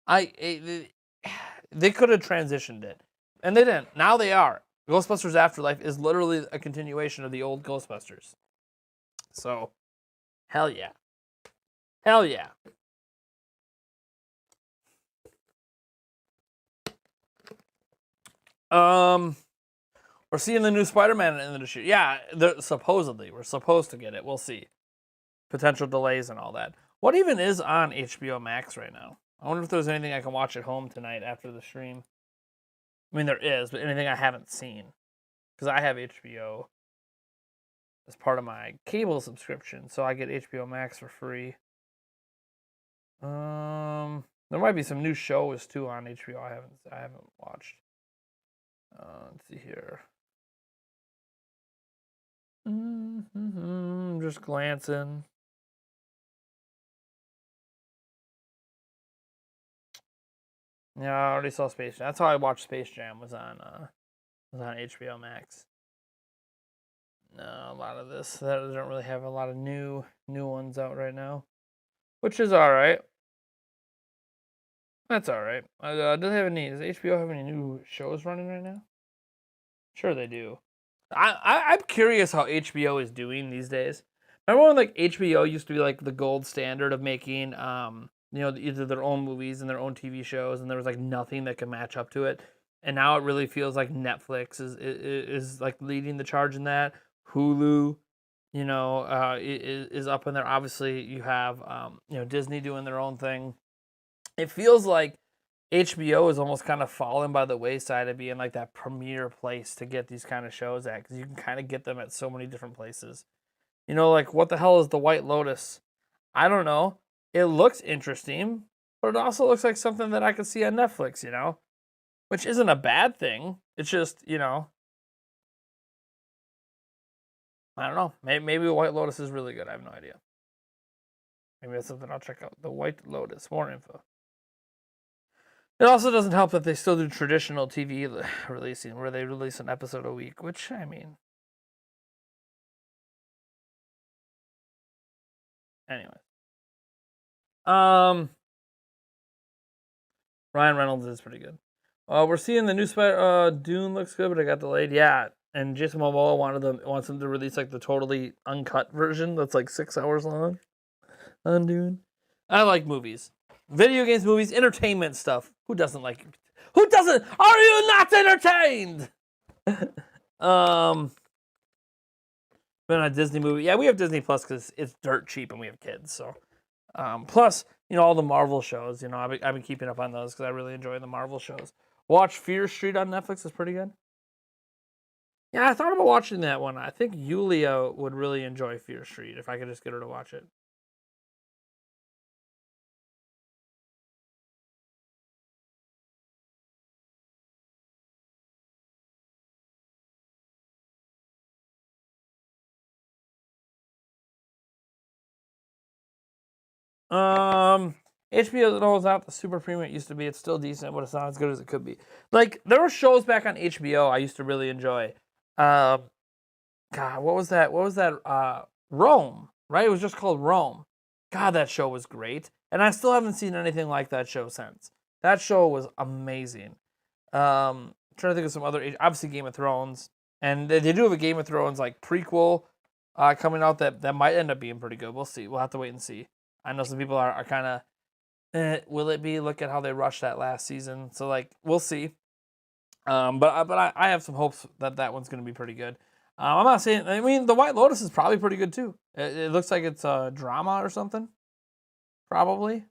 They could have transitioned it, and they didn't. Now they are. Ghostbusters Afterlife is literally a continuation of the old Ghostbusters. So, hell yeah. Hell yeah. We're seeing the new Spider-Man in the shoot. Yeah, supposedly. We're supposed to get it. We'll see. Potential delays and all that. What even is on HBO Max right now? I wonder if there's anything I can watch at home tonight after the stream. I mean, there is, but anything I haven't seen. Because I have HBO as part of my cable subscription, so I get HBO Max for free. There might be some new shows too on HBO I haven't watched. Let's see here. Just glancing. Yeah, I already saw Space Jam. That's how I watched Space Jam. Was on HBO Max. No, a lot of this that doesn't really have a lot of new ones out right now, which is all right. That's all right. Does HBO have any new shows running right now? Sure, they do. I'm curious how HBO is doing these days. Remember when like HBO used to be like the gold standard of making either their own movies and their own TV shows, and there was like nothing that could match up to it. And now it really feels like Netflix is like leading the charge in that. Hulu, is up in there. Obviously, you have Disney doing their own thing. It feels like HBO is almost kind of fallen by the wayside of being like that premier place to get these kind of shows at, because you can kind of get them at so many different places. Like what the hell is The White Lotus? I don't know. It looks interesting, but it also looks like something that I could see on Netflix, which isn't a bad thing. It's just, I don't know. Maybe White Lotus is really good. I have no idea. Maybe that's something I'll check out. The White Lotus. More info. It also doesn't help that they still do traditional TV releasing, where they release an episode a week, which, I mean... Anyway. Ryan Reynolds is pretty good. We're seeing the new Dune looks good, but it got delayed. Yeah, and Jason Momoa wants them to release like the totally uncut version that's like 6 hours long on Dune. I like movies. Video games, movies, entertainment stuff. Who doesn't? Are you not entertained? Been on a Disney movie. Yeah, we have Disney Plus because it's dirt cheap and we have kids. So, plus, all the Marvel shows. I've been keeping up on those because I really enjoy the Marvel shows. Watch Fear Street on Netflix. Is pretty good. Yeah, I thought about watching that one. I think Yulia would really enjoy Fear Street if I could just get her to watch it. HBO rolls out the super premium it used to be. It's still decent, but it's not as good as it could be. Like, there were shows back on HBO I used to really enjoy. God, what was that? Rome, right? It was just called Rome. God, that show was great. And I still haven't seen anything like that show since. That show was amazing. Trying to think of some other, obviously Game of Thrones. And they do have a Game of Thrones like prequel coming out that might end up being pretty good. We'll see. We'll have to wait and see. I know some people are kind of, will it be? Look at how they rushed that last season. So, like, we'll see. But I have some hopes that one's going to be pretty good. I'm not saying. I mean, The White Lotus is probably pretty good too. It looks like it's a drama or something. Probably.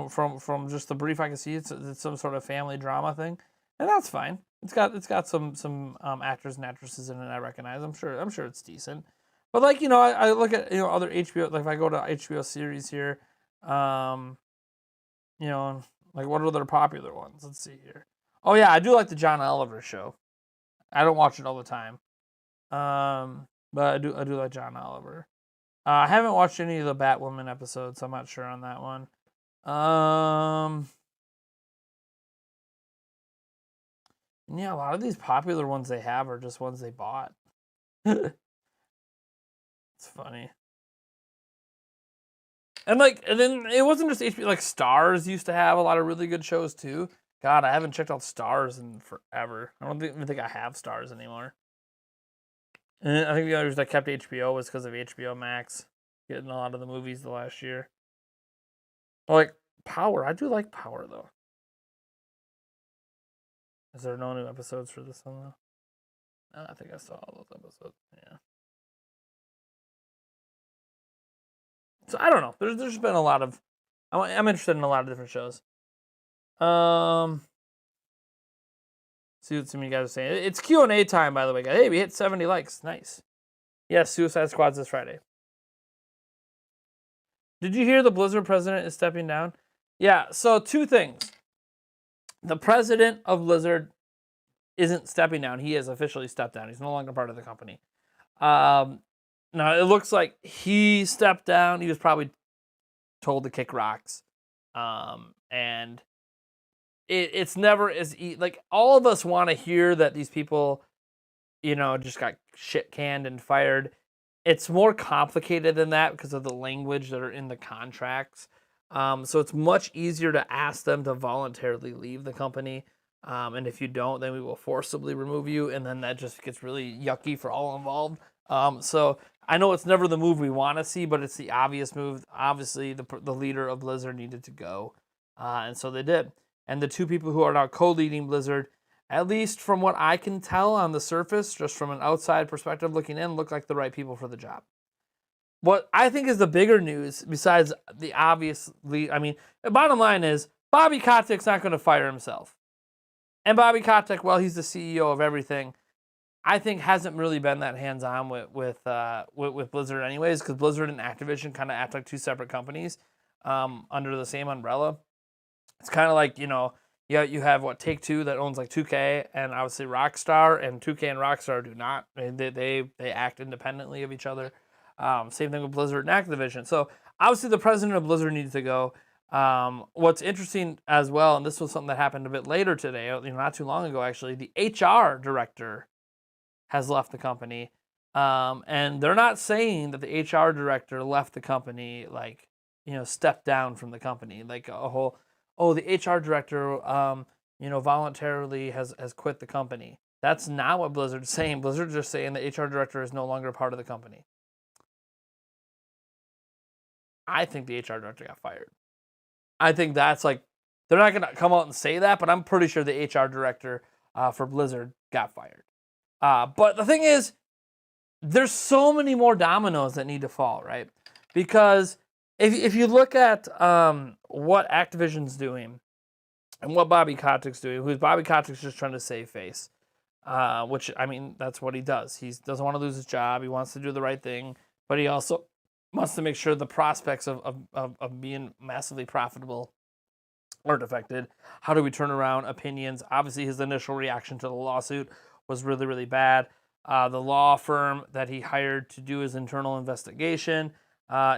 From just the brief I can see, it's some sort of family drama thing, and that's fine. It's got some actors and actresses in it I recognize. I'm sure it's decent. But like I look at other HBO, like if I go to HBO series here, like what are their popular ones? Let's see here. Oh yeah, I do like the John Oliver show. I don't watch it all the time, but I do like John Oliver. I haven't watched any of the Batwoman episodes, so I'm not sure on that one. Yeah, a lot of these popular ones they have are just ones they bought. It's funny. And then it wasn't just HBO. Like Stars used to have a lot of really good shows too. God, I haven't checked out Stars in forever. I don't even think I have Stars anymore. And I think the other reason I kept HBO was because of HBO Max getting a lot of the movies the last year. Like Power, I do like Power though. Is there no new episodes for this one though? No, I think I saw all those episodes. Yeah. So I don't know. There's been a lot of. I'm interested in a lot of different shows. See what some of you guys are saying. It's Q&A time, by the way, guys. Hey, we hit 70 likes. Nice. Yes, Suicide Squad's this Friday. Did you hear the Blizzard president is stepping down? Yeah. So 2 things. The president of Blizzard isn't stepping down. He has officially stepped down. He's no longer part of the company. Now, it looks like he stepped down. He was probably told to kick rocks. And it's never as like all of us want to hear that these people, just got shit canned and fired. It's more complicated than that because of the language that are in the contracts. So it's much easier to ask them to voluntarily leave the company. And if you don't, then we will forcibly remove you. And then that just gets really yucky for all involved. So I know it's never the move we want to see, but it's the obvious move. Obviously, the leader of Blizzard needed to go. And so they did. And the 2 people who are now co-leading Blizzard, at least from what I can tell on the surface, just from an outside perspective looking in, look like the right people for the job. What I think is the bigger news, besides the obviously, the bottom line is Bobby Kotick's not going to fire himself. And Bobby Kotick, well, he's the CEO of everything, I think hasn't really been that hands-on with Blizzard anyways, because Blizzard and Activision kind of act like 2 separate companies under the same umbrella. It's kind of like, you have Take-Two that owns like 2K and obviously Rockstar, and 2K and Rockstar do not. They act independently of each other. Same thing with Blizzard and Activision. So obviously the president of Blizzard needs to go. What's interesting as well, and this was something that happened a bit later today, not too long ago actually, the HR director has left the company. And they're not saying that the HR director left the company, stepped down from the company, like a whole, the HR director, voluntarily has quit the company. That's not what Blizzard's saying. Blizzard's just saying the HR director is no longer part of the company. I think the HR director got fired. I think that's they're not going to come out and say that, but I'm pretty sure the HR director for Blizzard got fired. But the thing is, there's so many more dominoes that need to fall, right? Because if you look at what Activision's doing and what Bobby Kotick's doing, Bobby Kotick's just trying to save face, which, that's what he does. He doesn't want to lose his job. He wants to do the right thing, but he also wants to make sure the prospects of being massively profitable aren't affected. How do we turn around opinions? Obviously, his initial reaction to the lawsuit was really, really bad. The law firm that he hired to do his internal investigation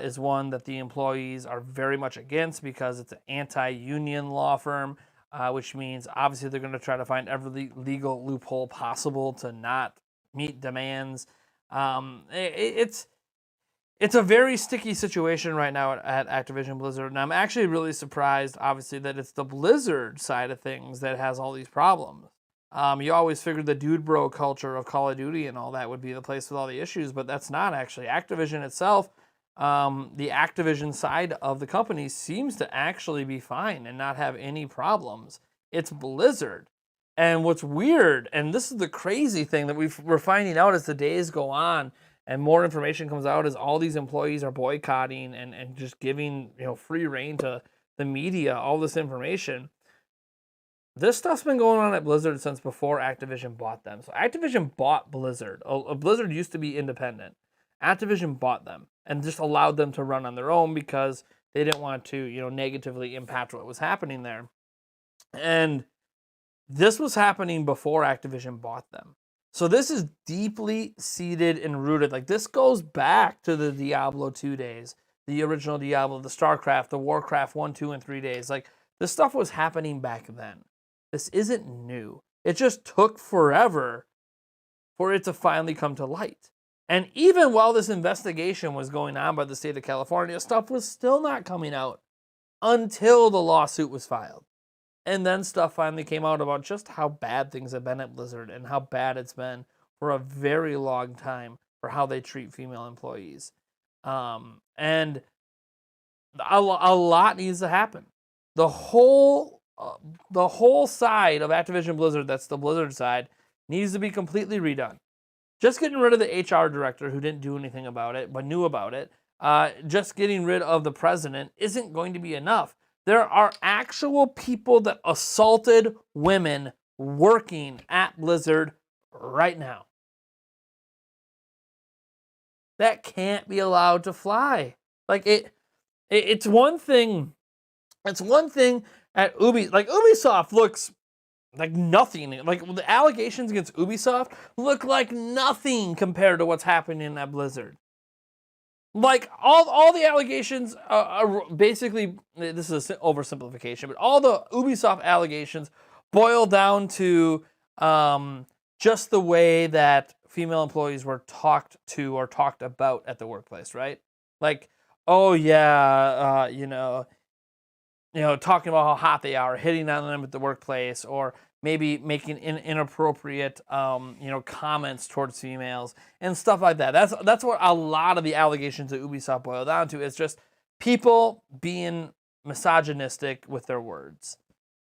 is one that the employees are very much against because it's an anti-union law firm, which means obviously they're going to try to find every legal loophole possible to not meet demands. It's a very sticky situation right now at Activision Blizzard, and I'm actually really surprised, obviously, that it's the Blizzard side of things that has all these problems. You always figured the dude bro culture of Call of Duty and all that would be the place with all the issues, but that's not actually. Activision itself, the Activision side of the company seems to actually be fine and not have any problems. It's Blizzard And what's weird, and this is the crazy thing that we're finding out as the days go on and more information comes out, is all these employees are boycotting and just giving, free reign to the media, all this information. This stuff's been going on at Blizzard since before Activision bought them. So Activision bought Blizzard. Blizzard used to be independent. Activision bought them and just allowed them to run on their own because they didn't want to, negatively impact what was happening there. And this was happening before Activision bought them. So this is deeply seated and rooted. Like, this goes back to the Diablo 2 days, the original Diablo, the StarCraft, the Warcraft 1, 2, and 3 days. Like, this stuff was happening back then. This isn't new. It just took forever for it to finally come to light. And even while this investigation was going on by the state of California, stuff was still not coming out until the lawsuit was filed. And then stuff finally came out about just how bad things have been at Blizzard and how bad it's been for a very long time for how they treat female employees. And a lot needs to happen. The whole side of Activision Blizzard, that's the Blizzard side, needs to be completely redone. Just getting rid of the HR director who didn't do anything about it, but knew about it, just getting rid of the president isn't going to be enough. There are actual people that assaulted women working at Blizzard right now. That can't be allowed to fly. Like, it's one thing. It's one thing at Ubisoft looks like nothing. Like, the allegations against Ubisoft look like nothing compared to what's happening at Blizzard. Like, all the allegations are basically, this is an oversimplification, but all the Ubisoft allegations boil down to just the way that female employees were talked to or talked about at the workplace, right? Like, oh yeah, talking about how hot they are, hitting on them at the workplace, or maybe making inappropriate, comments towards females and stuff like that. That's what a lot of the allegations of Ubisoft boil down to. Is just people being misogynistic with their words.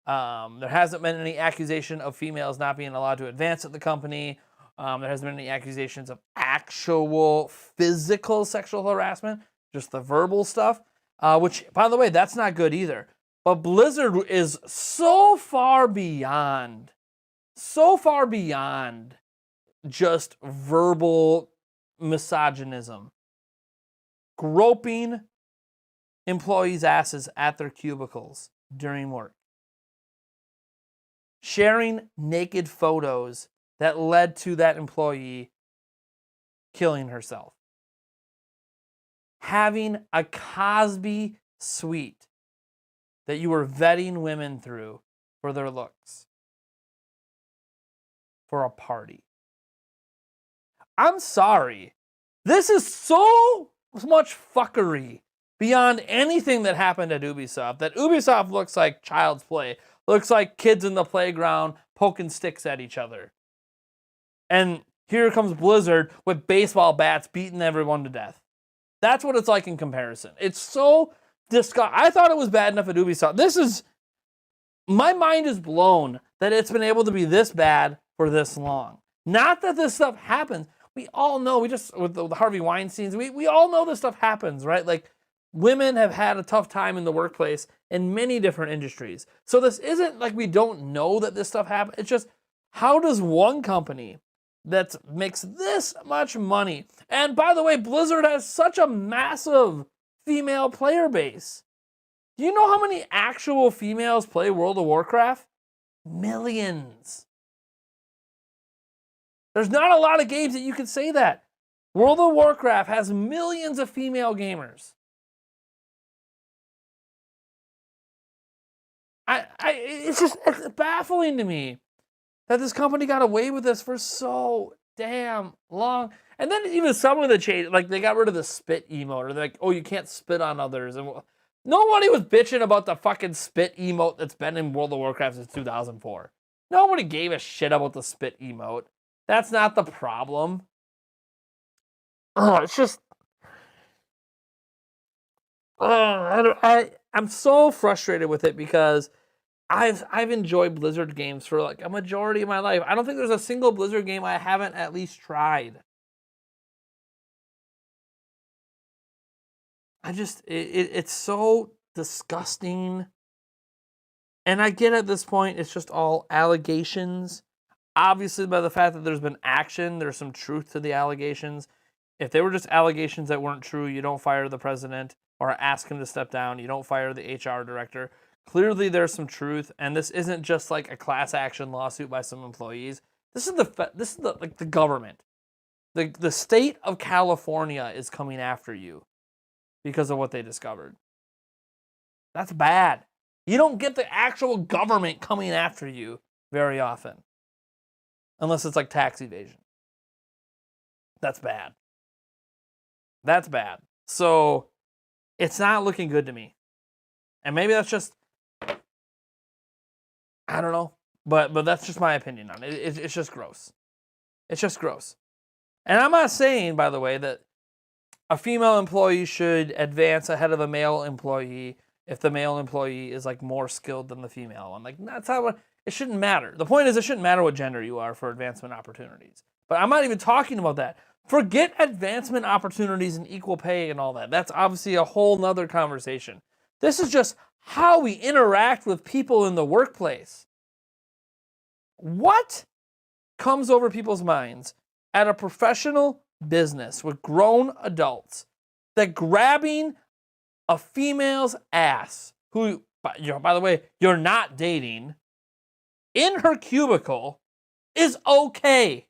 There hasn't been any accusation of females not being allowed to advance at the company. There hasn't been any accusations of actual physical sexual harassment, just the verbal stuff, which, by the way, that's not good either. But Blizzard is so far beyond just verbal misogynism. Groping employees' asses at their cubicles during work. Sharing naked photos that led to that employee killing herself. Having a Cosby suite that you were vetting women through for their looks for a party. I'm sorry. This is so much fuckery beyond anything that happened at Ubisoft, that Ubisoft looks like child's play, looks like kids in the playground poking sticks at each other. And here comes Blizzard with baseball bats beating everyone to death. That's what it's like in comparison. It's so I thought it was bad enough at Ubisoft. My mind is blown that it's been able to be this bad for this long. Not that this stuff happens. We all know, with the Harvey Weinsteins, we all know this stuff happens, right? Like, women have had a tough time in the workplace in many different industries. So this isn't like we don't know that this stuff happens. It's just, how does one company that makes this much money, and by the way, Blizzard has such a massive female player base. Do you know how many actual females play World of Warcraft? Millions. There's not a lot of games that you can say that. World of Warcraft has millions of female gamers. It's baffling to me that this company got away with this for so damn long. And then even some of the change, like they got rid of the spit emote, or they're like, oh, you can't spit on others. And nobody was bitching about the fucking spit emote that's been in World of Warcraft since 2004. Nobody gave a shit about the spit emote. That's not the problem. It's just, I'm so frustrated with it because I've enjoyed Blizzard games for like a majority of my life. I don't think there's a single Blizzard game I haven't at least tried. It's so disgusting. And I get at this point, it's just all allegations. Obviously, by the fact that there's been action, there's some truth to the allegations. If they were just allegations that weren't true, you don't fire the president or ask him to step down. You don't fire the HR director. Clearly, there's some truth, and this isn't just like a class action lawsuit by some employees. This is the government. The state of California is coming after you because of what they discovered. That's bad. You don't get the actual government coming after you very often. Unless it's like tax evasion. That's bad. That's bad. So, it's not looking good to me. And maybe that's just, I don't know. But that's just my opinion on it. It's just gross. It's just gross. And I'm not saying, by the way, that a female employee should advance ahead of a male employee if the male employee is like more skilled than the female one. Like, that's how it shouldn't matter. The point is, it shouldn't matter what gender you are for advancement opportunities. But I'm not even talking about that. Forget advancement opportunities and equal pay and all that. That's obviously a whole nother conversation. This is just how we interact with people in the workplace. What comes over people's minds at a professional business with grown adults that grabbing a female's ass, who, by the way, you're not dating, in her cubicle is okay?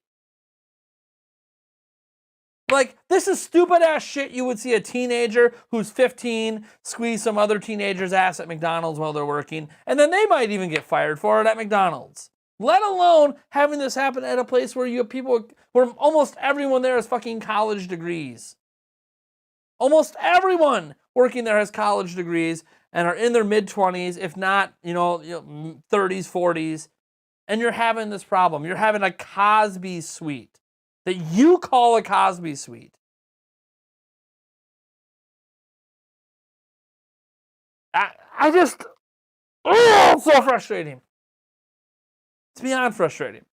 Like, this is stupid ass shit you would see a teenager who's 15 squeeze some other teenager's ass at McDonald's while they're working, and then they might even get fired for it at McDonald's. Let alone having this happen at a place where you have people, where almost everyone there has fucking college degrees. Almost everyone working there has college degrees and are in their mid-20s, if not, 30s, 40s, and you're having this problem. You're having a Cosby suite that you call a Cosby suite. It's so frustrating. It's beyond frustrating.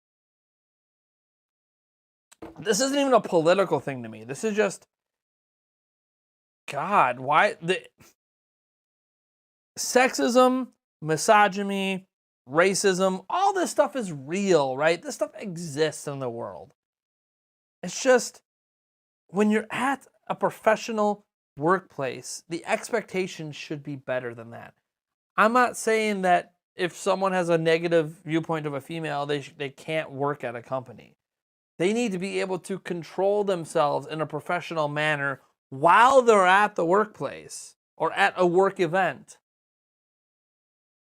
This isn't even a political thing to me. This is just, God, why the sexism, misogyny, racism, all this stuff is real, right? This stuff exists in the world. It's just, when you're at a professional workplace, the expectations should be better than that. I'm not saying that if someone has a negative viewpoint of a female, they can't work at a company. They need to be able to control themselves in a professional manner while they're at the workplace or at a work event,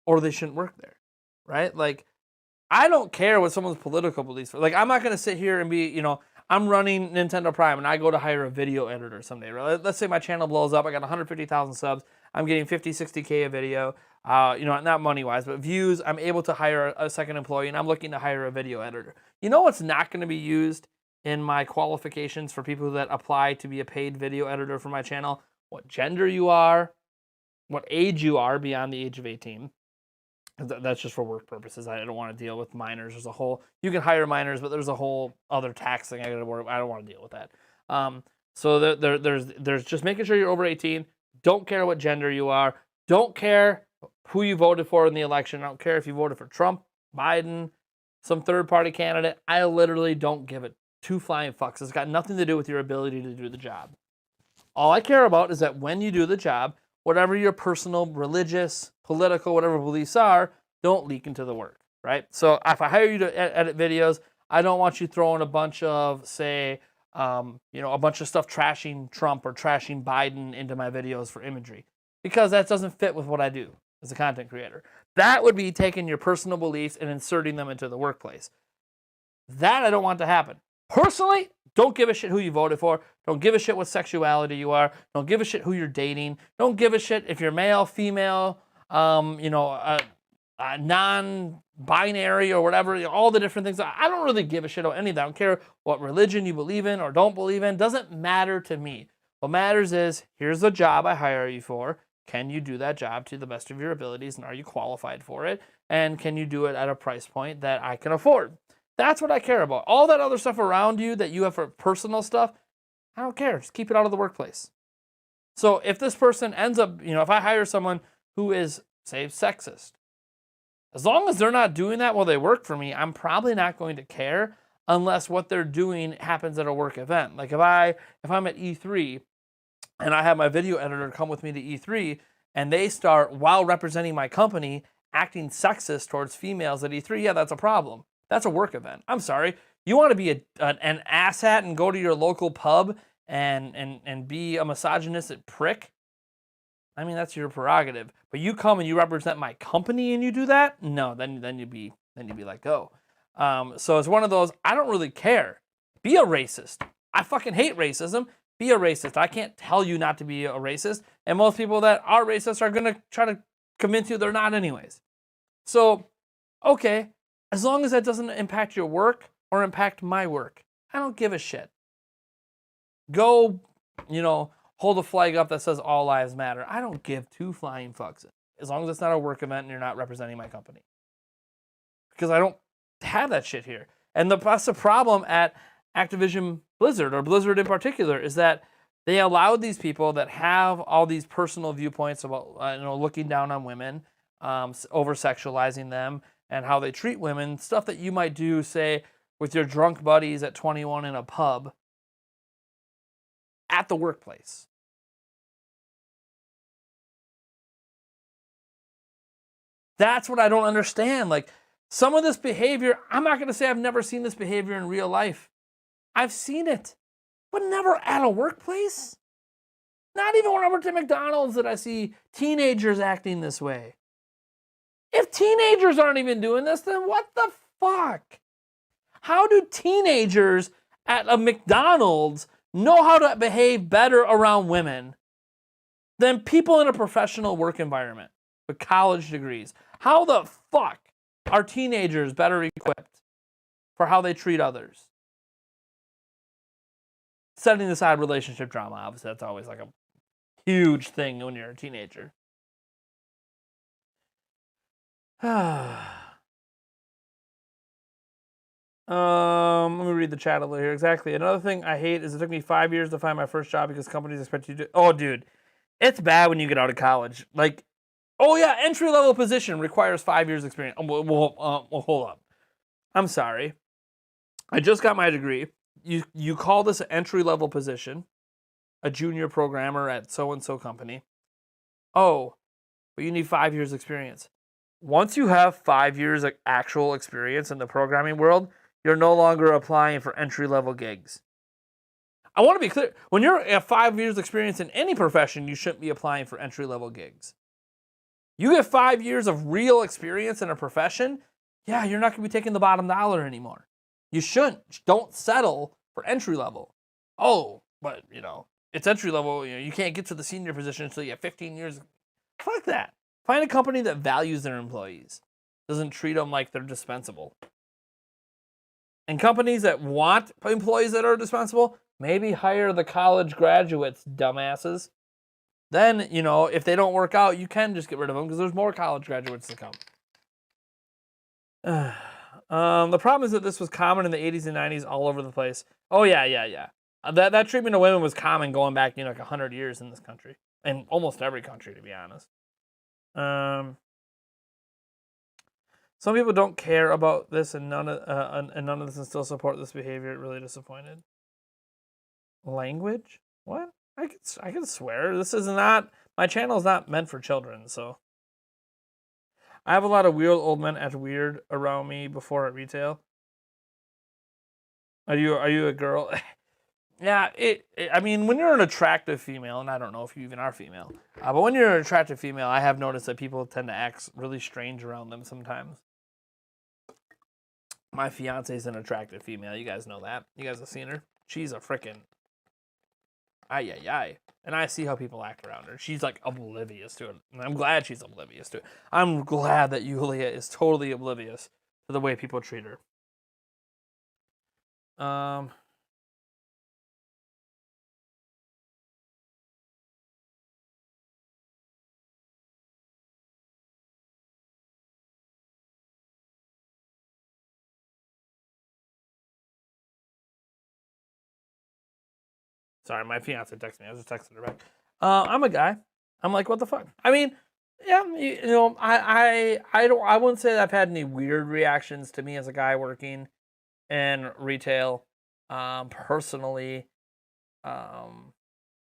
or they shouldn't work there, right? Like, I don't care what someone's political beliefs are. Like, I'm not going to sit here and be, I'm running Nintendo Prime and I go to hire a video editor someday, right? Let's say my channel blows up. I got 150,000 subs. I'm getting 50, 60K a video, not money-wise, but views. I'm able to hire a second employee, and I'm looking to hire a video editor. You know what's not going to be used in my qualifications for people that apply to be a paid video editor for my channel? What gender you are, what age you are beyond the age of 18. That's just for work purposes. I don't want to deal with minors. You can hire minors, but there's a whole other tax thing I got to worry. I don't want to deal with that. So there's just making sure you're over 18. Don't care what gender you are. Don't care who you voted for in the election. I don't care if you voted for Trump, Biden, some third-party candidate. I literally don't give it two flying fucks. It's got nothing to do with your ability to do the job. All I care about is that when you do the job, whatever your personal, religious, political, whatever beliefs are, don't leak into the work, right? So if I hire you to edit videos, I don't want you throwing a bunch of, say, a bunch of stuff trashing Trump or trashing Biden into my videos for imagery, because that doesn't fit with what I do as a content creator. That would be taking your personal beliefs and inserting them into the workplace. That I don't want to happen. Personally, don't give a shit who you voted for. Don't give a shit what sexuality you are. Don't give a shit who you're dating. Don't give a shit if you're male, female, non-binary or whatever, all the different things. I don't really give a shit about any of that. I don't care what religion you believe in or don't believe in. Doesn't matter to me. What matters is, here's the job I hire you for. Can you do that job to the best of your abilities, and are you qualified for it? and can you do it at a price point that I can afford? That's what I care about. All that other stuff around you that you have for personal stuff, I don't care. Just keep it out of the workplace. So if this person ends up, if I hire someone who is, say, sexist, as long as they're not doing that while they work for me, I'm probably not going to care unless what they're doing happens at a work event. Like if I'm at E3 and I have my video editor come with me to E3 and they start, while representing my company, acting sexist towards females at E3, yeah, that's a problem. That's a work event. I'm sorry. You want to be an asshat and go to your local pub and be a misogynistic prick? I mean, that's your prerogative. But you come and you represent my company and you do that? No, then you'd be let go. So it's one of those, I don't really care. Be a racist. I fucking hate racism. Be a racist. I can't tell you not to be a racist. And most people that are racist are going to try to convince you they're not anyways. So, okay, as long as that doesn't impact your work or impact my work, I don't give a shit. Go, hold a flag up that says all lives matter. I don't give two flying fucks. As long as it's not a work event and you're not representing my company. Because I don't have that shit here. And that's the problem at Activision Blizzard, or Blizzard in particular, is that they allowed these people that have all these personal viewpoints about looking down on women, over-sexualizing them, and how they treat women, stuff that you might do, say, with your drunk buddies at 21 in a pub, at the workplace. That's what I don't understand. Like, some of this behavior, I'm not going to say I've never seen this behavior in real life. I've seen it, but never at a workplace. Not even when I worked at McDonald's did I see teenagers acting this way. If teenagers aren't even doing this, then what the fuck? How do teenagers at a McDonald's know how to behave better around women than people in a professional work environment with college degrees? How the fuck are teenagers better equipped for how they treat others? Setting aside relationship drama, obviously, that's always like a huge thing when you're a teenager. Let me read the chat over here. Exactly. Another thing I hate is it took me 5 years to find my first job because companies expect you to. Oh, dude, it's bad when you get out of college. Like, oh yeah, entry level position requires 5 years experience. Well, hold up. I'm sorry. I just got my degree. You call this an entry level position, a junior programmer at so and so company. Oh, but you need 5 years experience. Once you have 5 years of actual experience in the programming world, you're no longer applying for entry-level gigs. I want to be clear. When you're at 5 years experience in any profession, you shouldn't be applying for entry-level gigs. You get 5 years of real experience in a profession, yeah, you're not going to be taking the bottom dollar anymore. You shouldn't. Don't settle for entry-level. Oh, but, it's entry-level. You can't get to the senior position until you have 15 years. Fuck that. Find a company that values their employees, doesn't treat them like they're dispensable. And companies that want employees that are dispensable, maybe hire the college graduates, dumbasses. Then, if they don't work out, you can just get rid of them because there's more college graduates to come. The problem is that this was common in the 80s and 90s all over the place. Oh, yeah. That treatment of women was common going back, like 100 years in this country. And almost every country, to be honest. Some people don't care about this, and none of this and still support this behavior. Really disappointed. Language? What? I can swear. This is not, my channel is not meant for children. So I have a lot of weird old men act weird around me before at retail. Are you a girl? Yeah, I mean, when you're an attractive female, and I don't know if you even are female, but when you're an attractive female, I have noticed that people tend to act really strange around them sometimes. My fiance's an attractive female. You guys know that. You guys have seen her. She's a frickin' ay. And I see how people act around her. She's like oblivious to it. And I'm glad she's oblivious to it. I'm glad that Yulia is totally oblivious to the way people treat her. Sorry, my fiance texted me. I was just texting her back. I'm a guy. I'm like, what the fuck? I mean, yeah, I wouldn't say that I've had any weird reactions to me as a guy working in retail. Personally, yeah,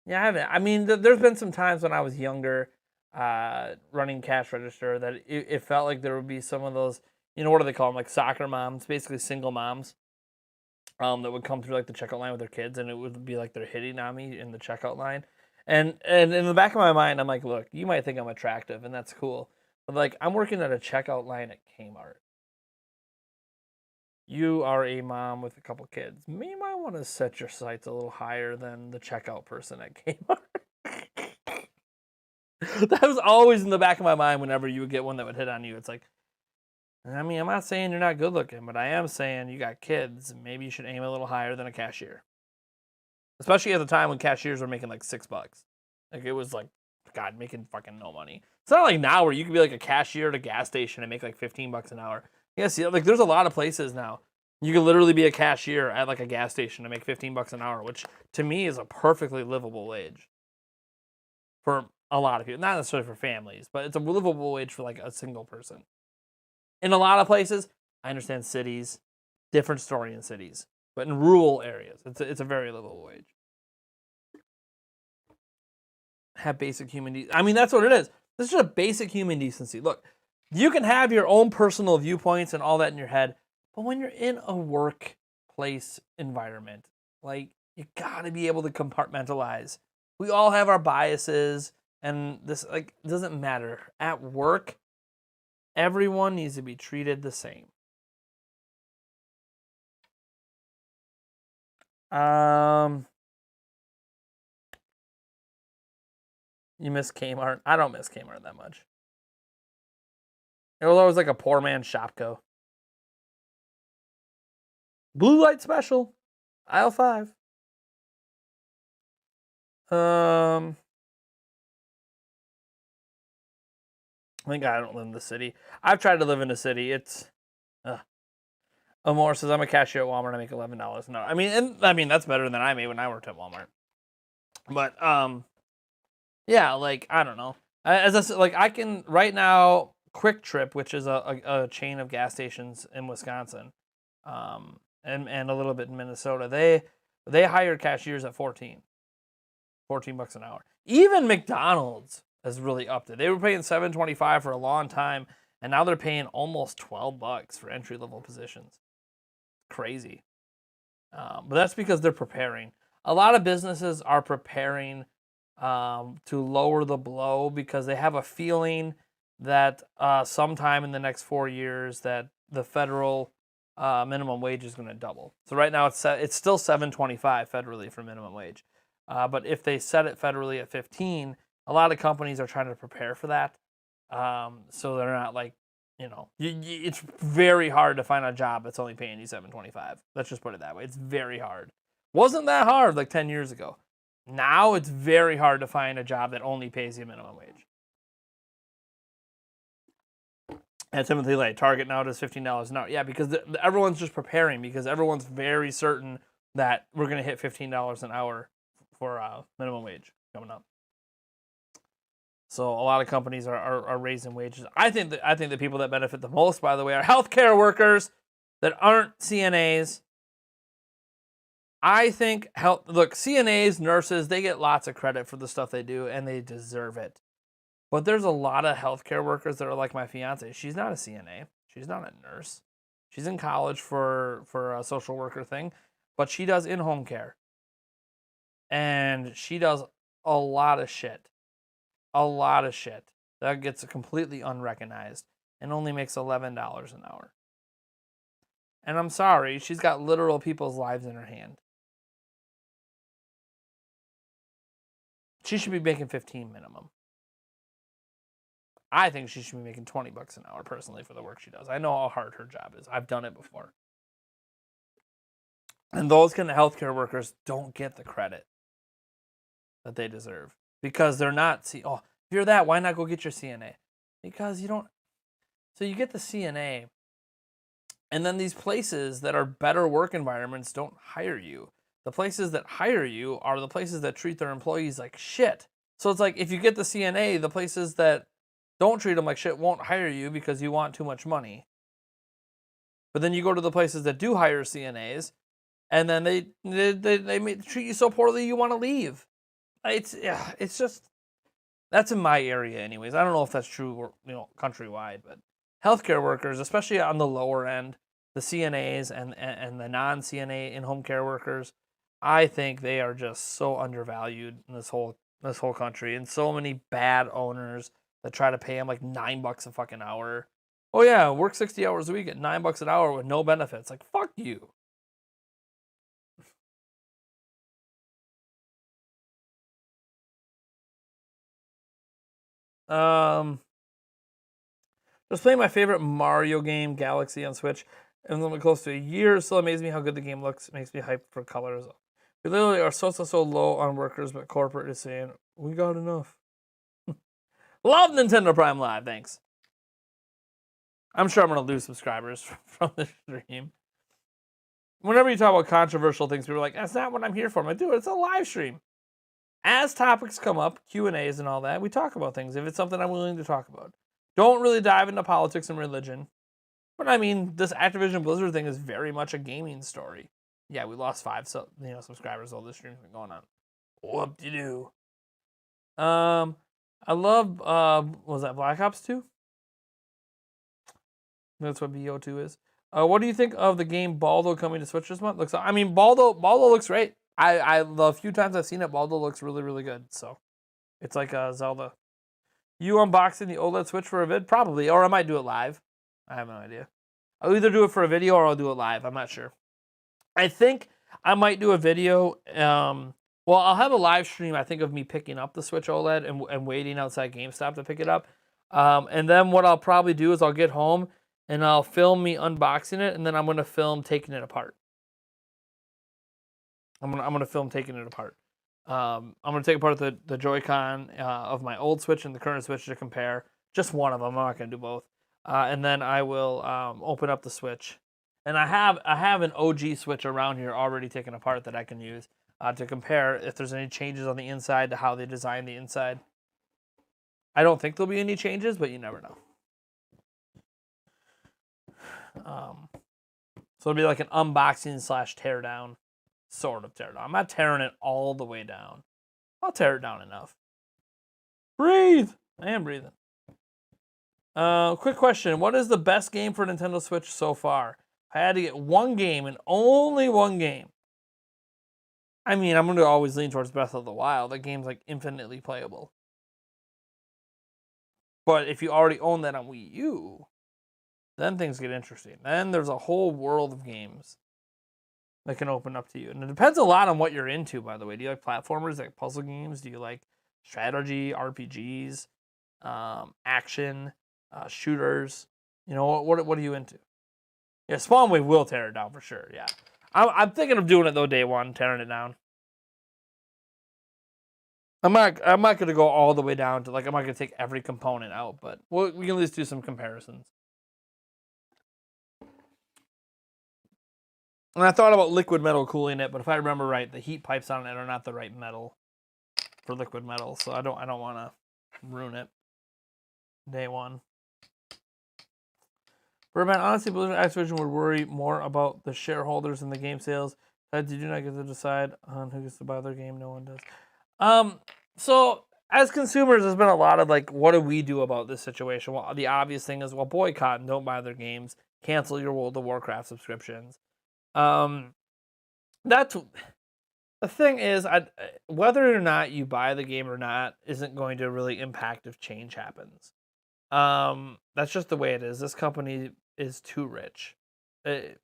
I haven't. I mean, there's been some times when I was younger, running cash register that it felt like there would be some of those, what do they call them? Like soccer moms, basically single moms, that would come through like the checkout line with their kids, and it would be like they're hitting on me in the checkout line. And in the back of my mind, I'm like, look, you might think I'm attractive, and that's cool, but like I'm working at a checkout line at Kmart. You are a mom with a couple kids. You might want to set your sights a little higher than the checkout person at Kmart. That was always in the back of my mind whenever you would get one that would hit on you. It's like, I mean, I'm not saying you're not good looking, but I am saying you got kids. Maybe you should aim a little higher than a cashier. Especially at the time when cashiers were making like $6. Like it was like, God, making fucking no money. It's not like now where you can be like a cashier at a gas station and make like $15 an hour. Yes, yeah, like there's a lot of places now. You can literally be a cashier at like a gas station and make $15 an hour, which to me is a perfectly livable wage for a lot of people. Not necessarily for families, but it's a livable wage for like a single person. In a lot of places, I understand cities, different story in cities, but in rural areas, it's a very livable wage. Have basic human decency. I mean, that's what it is. This is just a basic human decency. Look, you can have your own personal viewpoints and all that in your head, but when you're in a workplace environment, like you gotta be able to compartmentalize. We all have our biases, and this like doesn't matter. At work, everyone needs to be treated the same. You miss Kmart? I don't miss Kmart that much. It was always like a poor man's Shopko. Blue light special, aisle 5. I think I don't live in the city. I've tried to live in the city. It's Amor says I'm a cashier at Walmart. I make $11 an hour. I mean that's better than I made when I worked at Walmart. But yeah, like I don't know. As I said, like I can right now. Quick Trip, which is a chain of gas stations in Wisconsin, and a little bit in Minnesota. They hired cashiers at $14 an hour. Even McDonald's has really upped it. They were paying $7.25 for a long time, and now they're paying almost $12 for entry level positions. Crazy, but that's because they're preparing. A lot of businesses are preparing to lower the blow because they have a feeling that sometime in the next 4 years that the federal minimum wage is going to double. So right now it's still $7.25 federally for minimum wage, but if they set it federally at 15, a lot of companies are trying to prepare for that. So they're not like, it's very hard to find a job that's only paying you $7.25. Let's just put it that way. It's very hard. Wasn't that hard like 10 years ago. Now it's very hard to find a job that only pays you minimum wage. And Timothy Lay, Target now does $15 an hour. Yeah, because everyone's just preparing because everyone's very certain that we're going to hit $15 an hour for minimum wage coming up. So a lot of companies are raising wages. I think the people that benefit the most, by the way, are healthcare workers that aren't CNAs. I think CNAs, nurses, they get lots of credit for the stuff they do, and they deserve it. But there's a lot of healthcare workers that are like my fiance. She's not a CNA. She's not a nurse. She's in college for a social worker thing, but she does in-home care. And she does a lot of shit. A lot of shit that gets completely unrecognized and only makes $11 an hour. And I'm sorry, she's got literal people's lives in her hand. She should be making 15 minimum. I think she should be making $20 an hour personally for the work she does. I know how hard her job is. I've done it before. And those kind of healthcare workers don't get the credit that they deserve because they're not. If you're that, why not go get your CNA? Because you don't. So you get the CNA, and then these places that are better work environments don't hire you The places that hire you are the places that treat their employees like shit. So it's like if you get the CNA, the places that don't treat them like shit won't hire you because you want too much money. But then you go to the places that do hire CNAs, and then they treat you so poorly you want to leave. It's just that's in my area, anyways. I don't know if that's true, countrywide, but healthcare workers, especially on the lower end, the CNAs and the non-CNA in-home care workers, I think they are just so undervalued in this whole country, and so many bad owners that try to pay them like $9 a fucking hour. Oh yeah, work 60 hours a week at $9 an hour with no benefits. Like, fuck you. Just playing my favorite Mario game, Galaxy, on Switch, and then close to a year. Still amazes me how good the game looks. Makes me hyped for colors. We literally are so low on workers, but corporate is saying we got enough. Love Nintendo Prime Live, thanks. I'm sure I'm gonna lose subscribers from the stream. Whenever you talk about controversial things, people are like, "That's not what I'm here for." I'm like, dude, it's a live stream. As topics come up, Q&As and all that, we talk about things if it's something I'm willing to talk about. Don't really dive into politics and religion. But I mean, this Activision Blizzard thing is very much a gaming story. Yeah, we lost 5 subscribers while this stream's been going on. Whoop-de-doo. I love, was that Black Ops 2? That's what BO2 is. What do you think of the game Baldo coming to Switch this month? Baldo looks great. The few times I've seen it, Baldo looks really, really good. So it's like Zelda. You unboxing the OLED Switch for a vid? Probably, or I might do it live. I have no idea. I'll either do it for a video or I'll do it live. I'm not sure. I think I might do a video. I'll have a live stream, I think, of me picking up the Switch OLED and waiting outside GameStop to pick it up. And then what I'll probably do is I'll get home and I'll film me unboxing it, and then I'm going to film taking it apart. I'm gonna film taking it apart. I'm gonna take apart the Joy-Con of my old Switch and the current Switch to compare. Just one of them. I'm not gonna do both. And then I will open up the Switch. And I have an OG Switch around here already taken apart that I can use to compare if there's any changes on the inside to how they design the inside. I don't think there'll be any changes, but you never know. So it'll be like an unboxing / teardown. Sort of tear down. I'm not tearing it all the way down. I'll tear it down enough. Breathe! I am breathing. Quick question. What is the best game for Nintendo Switch so far? I had to get one game and only one game. I mean, I'm going to always lean towards Breath of the Wild. That game's like infinitely playable. But if you already own that on Wii U, then things get interesting. Then there's a whole world of games that can open up to you. And it depends a lot on what you're into, by the way. Do you like platformers, like puzzle games? Do you like strategy, RPGs, action, shooters? You know, what are you into? Yeah, Spawn Wave will tear it down for sure, yeah. I'm thinking of doing it, though, day one, tearing it down. I'm not going to go all the way down to, I'm not going to take every component out, but we can at least do some comparisons. And I thought about liquid metal cooling it, but if I remember right, the heat pipes on it are not the right metal for liquid metal, so I don't want to ruin it. Day one. Birdman, honestly, Blizzard Activision would worry more about the shareholders and the game sales. Did you not get to decide on who gets to buy their game? No one does. So as consumers, there's been a lot of what do we do about this situation? Well, the obvious thing is, boycott and don't buy their games. Cancel your World of Warcraft subscriptions. That's the thing is, whether or not you buy the game or not isn't going to really impact if change happens. That's just the way it is. This company is too rich. There's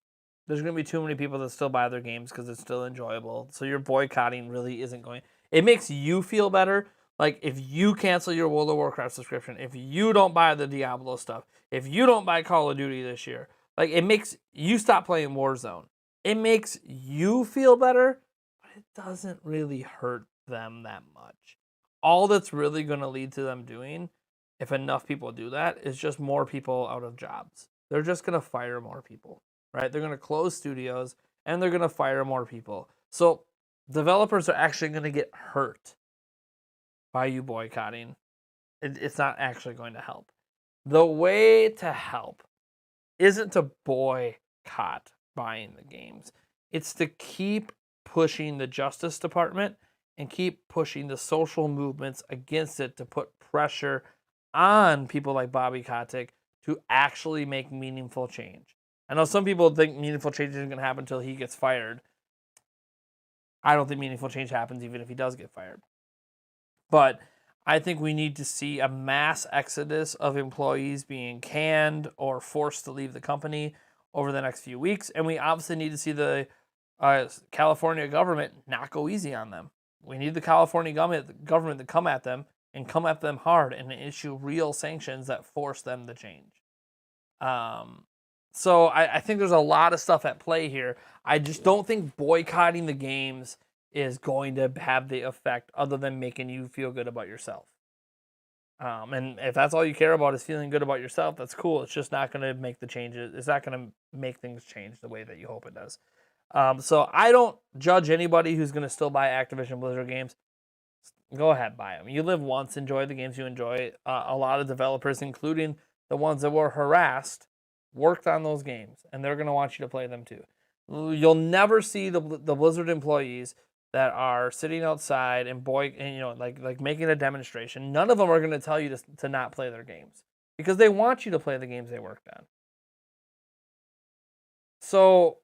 going to be too many people that still buy their games because it's still enjoyable. So your boycotting really isn't going. It makes you feel better. Like if you cancel your World of Warcraft subscription, if you don't buy the Diablo stuff, if you don't buy Call of Duty this year, it makes you stop playing Warzone. It makes you feel better, but it doesn't really hurt them that much. All that's really going to lead to them doing, if enough people do that, is just more people out of jobs. They're just going to fire more people, right? They're going to close studios, and they're going to fire more people. So developers are actually going to get hurt by you boycotting. It's not actually going to help. The way to help isn't to boycott buying the games. It's to keep pushing the Justice Department and keep pushing the social movements against it to put pressure on people like Bobby Kotick to actually make meaningful change. I know some people think meaningful change isn't going to happen until he gets fired. I don't think meaningful change happens even if he does get fired. But I think we need to see a mass exodus of employees being canned or forced to leave the company over the next few weeks. And we obviously need to see the California government not go easy on them. We need the California government to come at them and come at them hard and issue real sanctions that force them to change. So I think there's a lot of stuff at play here. I just don't think boycotting the games is going to have the effect other than making you feel good about yourself. And if that's all you care about is feeling good about yourself, that's cool. It's just not going to make the changes. It's not going to make things change the way that you hope it does. So I don't judge anybody who's going to still buy Activision Blizzard games. Go ahead, buy them. You live once, enjoy the games you enjoy. A lot of developers, including the ones that were harassed, worked on those games, and they're going to want you to play them too. You'll never see the Blizzard employees that are sitting outside and like making a demonstration. None of them are going to tell you to not play their games because they want you to play the games they worked on. So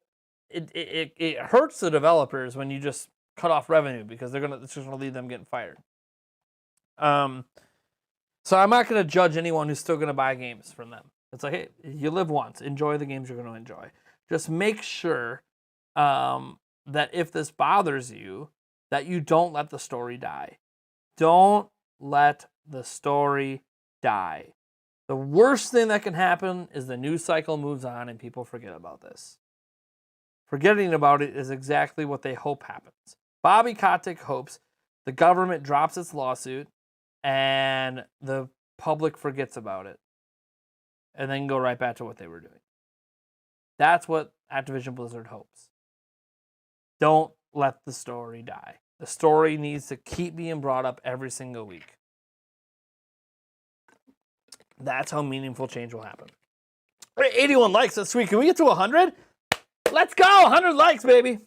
it hurts the developers when you just cut off revenue because it's just going to lead them getting fired. So I'm not going to judge anyone who's still going to buy games from them. It's like, hey, you live once. Enjoy the games you're going to enjoy. Just make sure that if this bothers you, that you don't let the story die. Don't let the story die. The worst thing that can happen is the news cycle moves on and people forget about this. Forgetting about it is exactly what they hope happens. Bobby Kotick hopes the government drops its lawsuit and the public forgets about it and then go right back to what they were doing. That's what Activision Blizzard hopes. Don't let the story die. The story needs to keep being brought up every single week. That's how meaningful change will happen. 81 likes, that's sweet. Can we get to 100? Let's go! 100 likes, baby!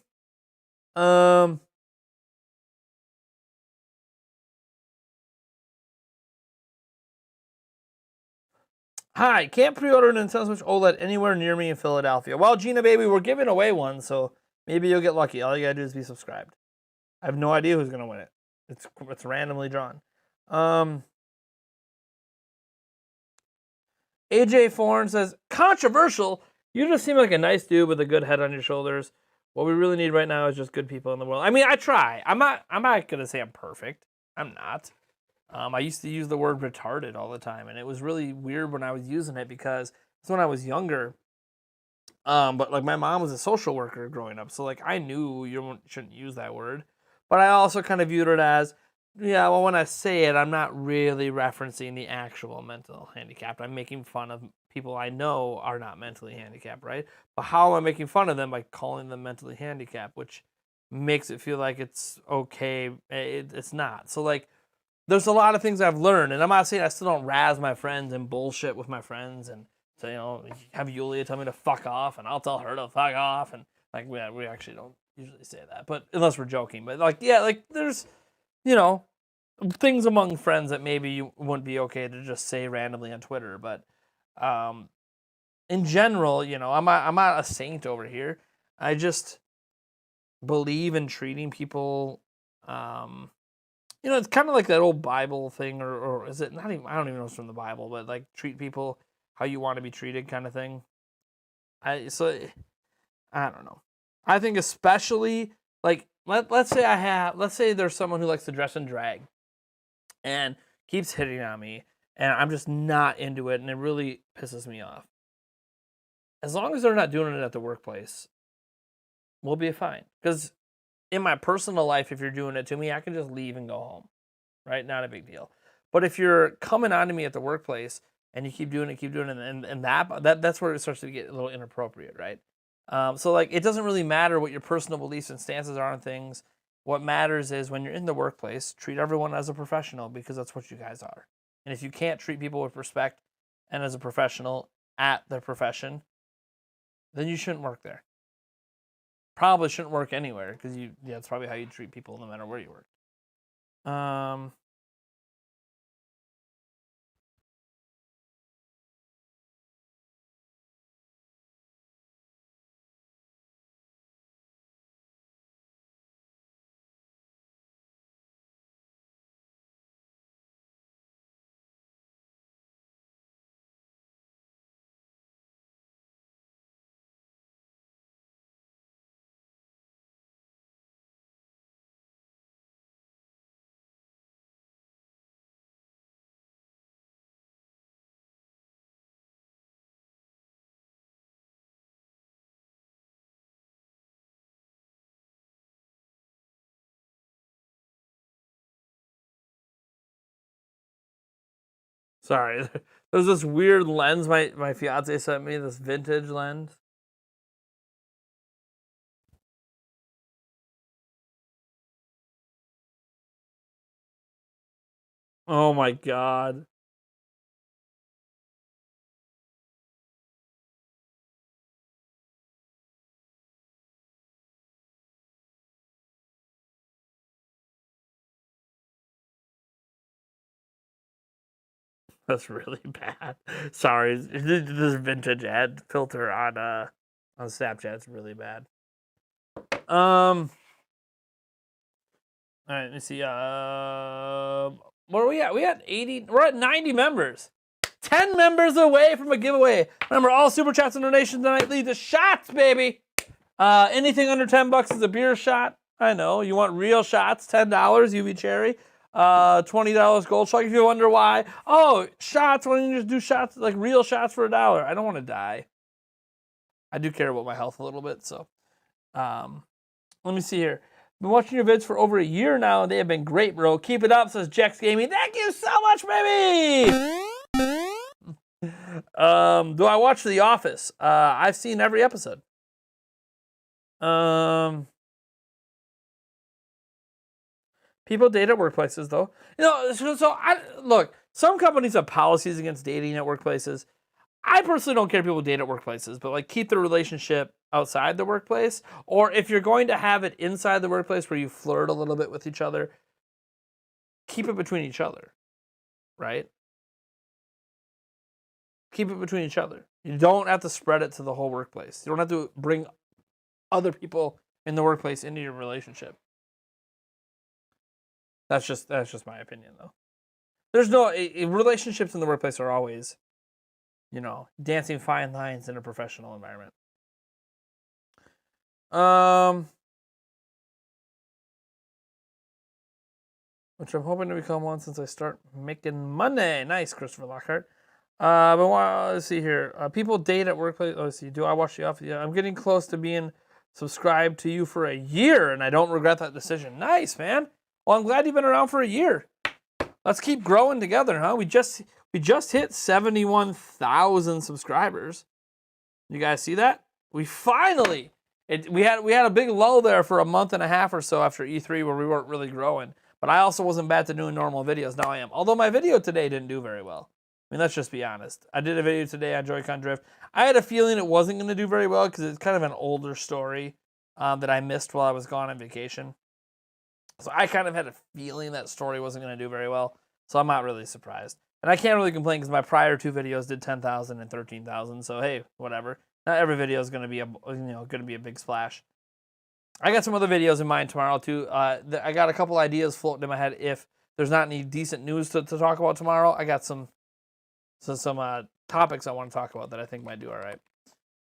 Hi, can't pre-order a Nintendo Switch OLED anywhere near me in Philadelphia. Well, Gina, baby, we're giving away one, so maybe you'll get lucky. All you gotta do is be subscribed. I have no idea who's gonna win it. It's randomly drawn. AJ Foreign says, controversial. You just seem like a nice dude with a good head on your shoulders. What we really need right now is just good people in the world. I mean, I try. I'm not gonna say I'm perfect. I'm not. I used to use the word retarded all the time, and it was really weird when I was using it because it's when I was younger. But like my mom was a social worker growing up, so like I knew you shouldn't use that word. But I also kind of viewed it as, yeah, well, when I say it, I'm not really referencing the actual mental handicap. I'm making fun of people I know are not mentally handicapped, right? But how am I making fun of them? By calling them mentally handicapped, which makes it feel like it's okay. It's not. So like, there's a lot of things I've learned, and I'm not saying I still don't razz my friends and bullshit with my friends, and so have Yulia tell me to fuck off, and I'll tell her to fuck off, and like we actually don't usually say that, but unless we're joking, but like yeah, like there's things among friends that maybe you wouldn't be okay to just say randomly on Twitter, but in general, I'm not a saint over here. I just believe in treating people. It's kind of like that old Bible thing, or is it not even? I don't even know if it's from the Bible, but like treat people how you want to be treated, kind of thing. I don't know. I think especially like let's say there's someone who likes to dress and drag, and keeps hitting on me, and I'm just not into it, and it really pisses me off. As long as they're not doing it at the workplace, we'll be fine. Because in my personal life, if you're doing it to me, I can just leave and go home, right? Not a big deal. But if you're coming on to me at the workplace and you keep doing it, and that's where it starts to get a little inappropriate, right? So like, it doesn't really matter what your personal beliefs and stances are on things. What matters is when you're in the workplace, treat everyone as a professional because that's what you guys are. And if you can't treat people with respect and as a professional at their profession, then you shouldn't work there. Probably shouldn't work anywhere because that's probably how you treat people no matter where you work. Sorry, there's this weird lens my fiance sent me, this vintage lens. Oh my god. That's really bad. Sorry, this vintage ad filter on Snapchat's really bad. All right, let me see. Where are we at? We had 80. We're at 90 members. 10 members away from a giveaway. Remember, all super chats and donations tonight lead to shots, baby. Anything under $10 is a beer shot. I know you want real shots. $10 UV cherry. $20 gold shark. If you wonder why, shots. Why don't you just do shots like real shots for $1? I don't want to die. I do care about my health a little bit, so let me see here. Been watching your vids for over a year now, and they have been great, bro. Keep it up, says Jex Gaming. Thank you so much, baby. Do I watch The Office? I've seen every episode. People date at workplaces, though. Look, some companies have policies against dating at workplaces. I personally don't care if people date at workplaces, but like keep the relationship outside the workplace. Or if you're going to have it inside the workplace where you flirt a little bit with each other, keep it between each other, right? Keep it between each other. You don't have to spread it to the whole workplace. You don't have to bring other people in the workplace into your relationship. That's just my opinion, though. There's no relationships in the workplace are always, dancing fine lines in a professional environment. Which I'm hoping to become one since I start making money. Nice, Christopher Lockhart. But let's see here. People date at workplace. Let's see. Do I watch The Office? Yeah, I'm getting close to being subscribed to you for a year, and I don't regret that decision. Nice, man. Well, I'm glad you've been around for a year. Let's keep growing together, huh? We just hit 71,000 subscribers. You guys see that? We finally we had a big lull there for a month and a half or so after E3 where we weren't really growing. But I also wasn't bad to doing normal videos. Now I am. Although my video today didn't do very well. I mean, let's just be honest. I did a video today on Joy-Con Drift. I had a feeling it wasn't going to do very well because it's kind of an older story that I missed while I was gone on vacation. So I kind of had a feeling that story wasn't going to do very well. So I'm not really surprised. And I can't really complain because my prior two videos did 10,000 and 13,000. So hey, whatever. Not every video is going to be a big splash. I got some other videos in mind tomorrow too. I got a couple ideas floating in my head. If there's not any decent news to talk about tomorrow, I got some topics I want to talk about that I think might do all right.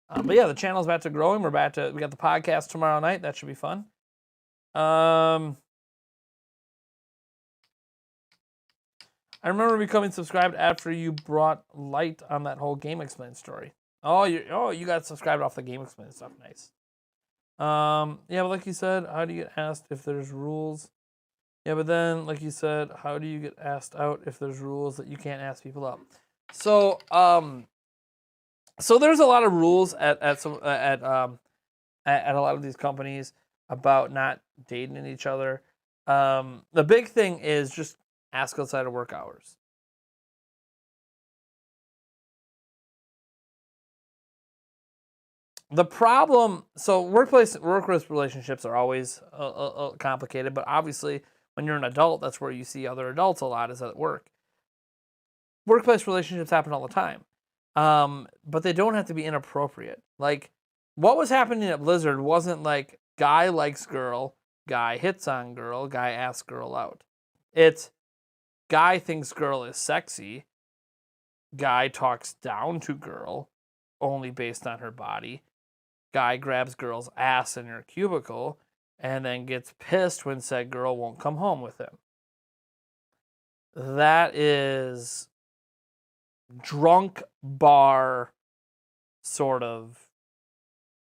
But yeah, the channel's about to grow, and we got the podcast tomorrow night. That should be fun. I remember becoming subscribed after you brought light on that whole Game Explain story. You got subscribed off the Game Explain stuff. Nice. Yeah, but like you said, how do you get asked if there's rules? Yeah, but then, like you said, how do you get asked out if there's rules that you can't ask people out? So, so there's a lot of rules at a lot of these companies. about not dating each other. The big thing is just ask outside of work hours. The problem, so work relationships are always complicated, but obviously when you're an adult, that's where you see other adults a lot, is at work. Workplace relationships happen all the time, but they don't have to be inappropriate. Like, what was happening at Blizzard wasn't like guy likes girl, guy hits on girl, guy asks girl out. It's guy thinks girl is sexy, guy talks down to girl only based on her body, guy grabs girl's ass in her cubicle and then gets pissed when said girl won't come home with him. That is drunk bar sort of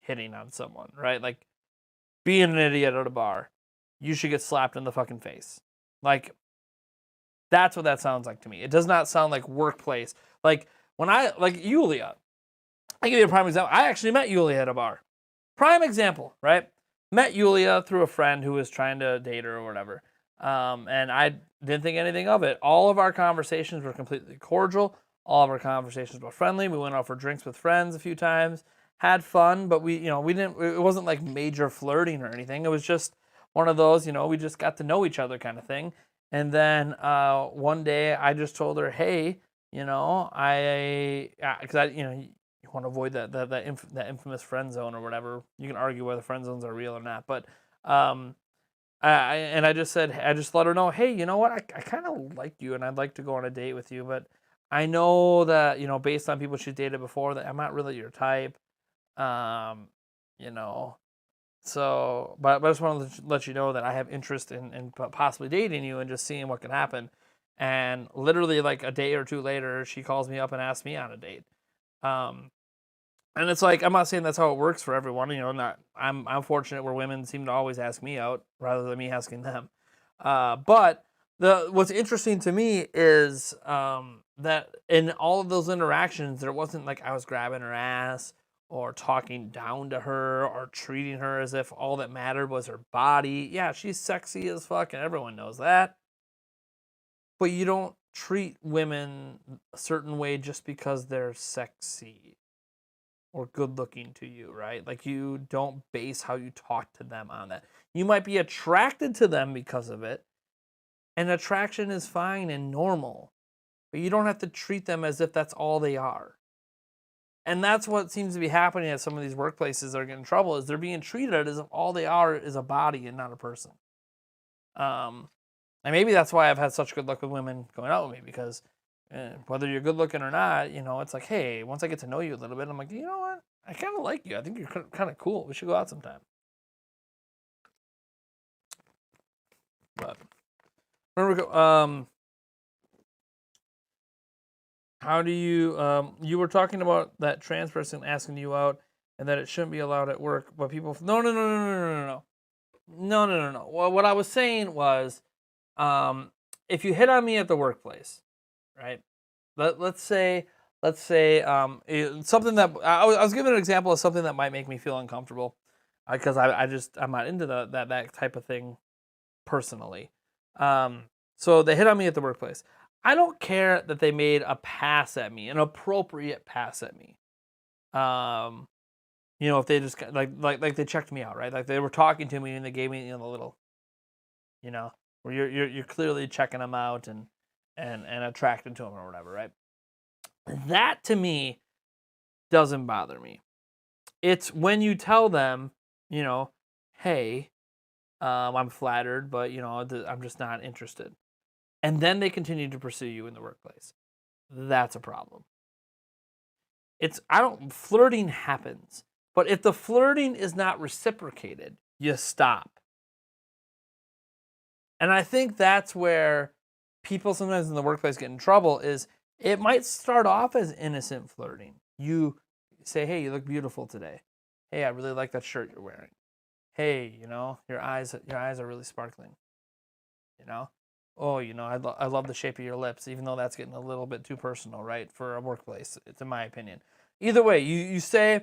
hitting on someone, right? Like being an idiot at a bar. You should get slapped in the fucking face. Like, that's what that sounds like to me. It does not sound like workplace. Like Yulia. I give you a prime example. I actually met Yulia at a bar. Prime example, right? Met Yulia through a friend who was trying to date her or whatever. And I didn't think anything of it. All of our conversations were completely cordial. All of our conversations were friendly. We went out for drinks with friends a few times, had fun, but we didn't, it wasn't like major flirting or anything. It was just one of those, we just got to know each other kind of thing. And then one day I just told her, hey, because you want to avoid that infamous friend zone or whatever. You can argue whether friend zones are real or not, but I just let her know, hey, you know what? I kind of like you and I'd like to go on a date with you, but I know that, based on people she's dated before, that I'm not really your type. So, but I just want to let you know that I have interest in possibly dating you and just seeing what can happen. And literally like a day or two later, she calls me up and asks me on a date. And it's like, I'm not saying that's how it works for everyone. I'm fortunate where women seem to always ask me out rather than me asking them. But what's interesting to me is that in all of those interactions, there wasn't like I was grabbing her ass or talking down to her or treating her as if all that mattered was her body. Yeah, she's sexy as fuck and everyone knows that. But you don't treat women a certain way just because they're sexy or good looking to you, right? Like, you don't base how you talk to them on that. You might be attracted to them because of it, and attraction is fine and normal, but you don't have to treat them as if that's all they are. And that's what seems to be happening at some of these workplaces that are getting in trouble, is they're being treated as if all they are is a body and not a person. And maybe that's why I've had such good luck with women going out with me, because whether you're good looking or not, it's like, hey, once I get to know you a little bit, I'm like, you know what? I kind of like you. I think you're kind of cool. We should go out sometime. But remember, how do you, you were talking about that trans person asking you out and that it shouldn't be allowed at work, but people, no. Well, what I was saying was, if you hit on me at the workplace, right? Let's say something that I was giving an example of something that might make me feel uncomfortable, because I'm not into that type of thing personally. So they hit on me at the workplace. I don't care that they made a pass at me, an appropriate pass at me. If they just like they checked me out, right? Like they were talking to me and they gave me the little, where you're clearly checking them out and attracted to them or whatever, right? That to me doesn't bother me. It's when you tell them, hey, I'm flattered, but I'm just not interested. And then they continue to pursue you in the workplace. That's a problem. Flirting happens, but if the flirting is not reciprocated, you stop. And I think that's where people sometimes in the workplace get in trouble, is it might start off as innocent flirting. You say, hey, you look beautiful today. Hey, I really like that shirt you're wearing. Hey, your eyes are really sparkling. Oh, I love the shape of your lips, even though that's getting a little bit too personal, right? For a workplace, it's in my opinion. Either way, you say,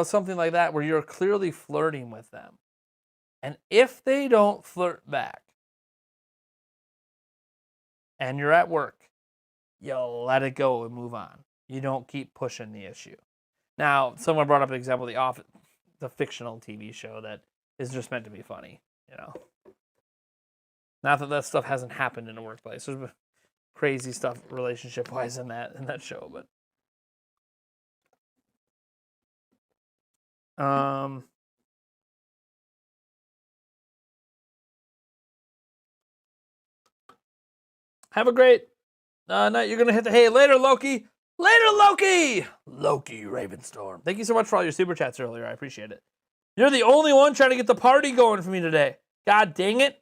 something like that where you're clearly flirting with them. And if they don't flirt back, and you're at work, you let it go and move on. You don't keep pushing the issue. Now, someone brought up an example of The Office, the fictional TV show that is just meant to be funny, you know. Not that stuff hasn't happened in a workplace. There's been crazy stuff relationship-wise in that show, but have a great night. You're gonna hit the hay later, Loki. Later, Loki. Loki Ravenstorm. Thank you so much for all your super chats earlier. I appreciate it. You're the only one trying to get the party going for me today. God dang it.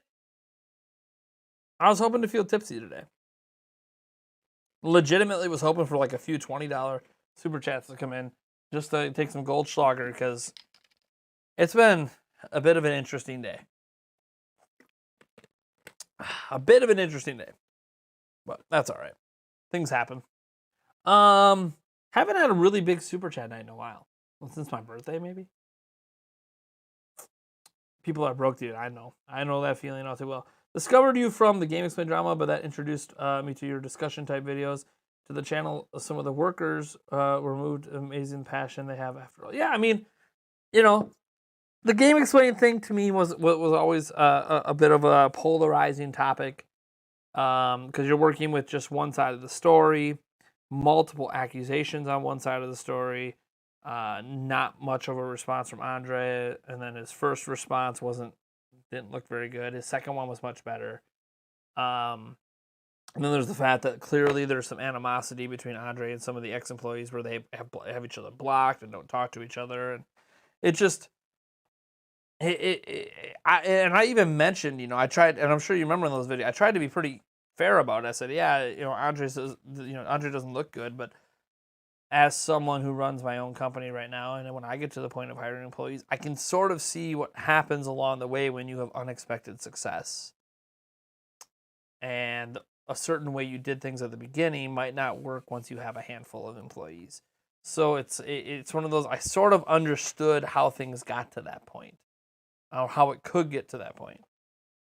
I was hoping to feel tipsy today. Legitimately was hoping for like a few $20 super chats to come in just to take some Goldschlager because it's been a bit of an interesting day. A bit of an interesting day. But that's all right. Things happen. Haven't had a really big super chat night in a while. Well, since my birthday, maybe. People are broke, dude. I know. I know that feeling all too well. Discovered you from the Game Explain drama, but that introduced me to your discussion type videos. To the channel, some of the workers were moved. Amazing passion they have after all. Yeah, I mean, you know, the Game Explain thing to me was always a bit of a polarizing topic because you're working with just one side of the story, multiple accusations on one side of the story, not much of a response from Andre, and then his first response didn't look very good. His second one was much better. And then there's the fact that clearly there's some animosity between Andre and some of the ex-employees where they have each other blocked and don't talk to each other, and it just. I even mentioned, you know, I tried, and I'm sure you remember in those videos, I tried to be pretty fair about it. I said, yeah, you know, Andre doesn't look good, but as someone who runs my own company right now, and when I get to the point of hiring employees, I can sort of see what happens along the way when you have unexpected success. And a certain way you did things at the beginning might not work once you have a handful of employees. So it's one of those, I sort of understood how things got to that point. Or how it could get to that point.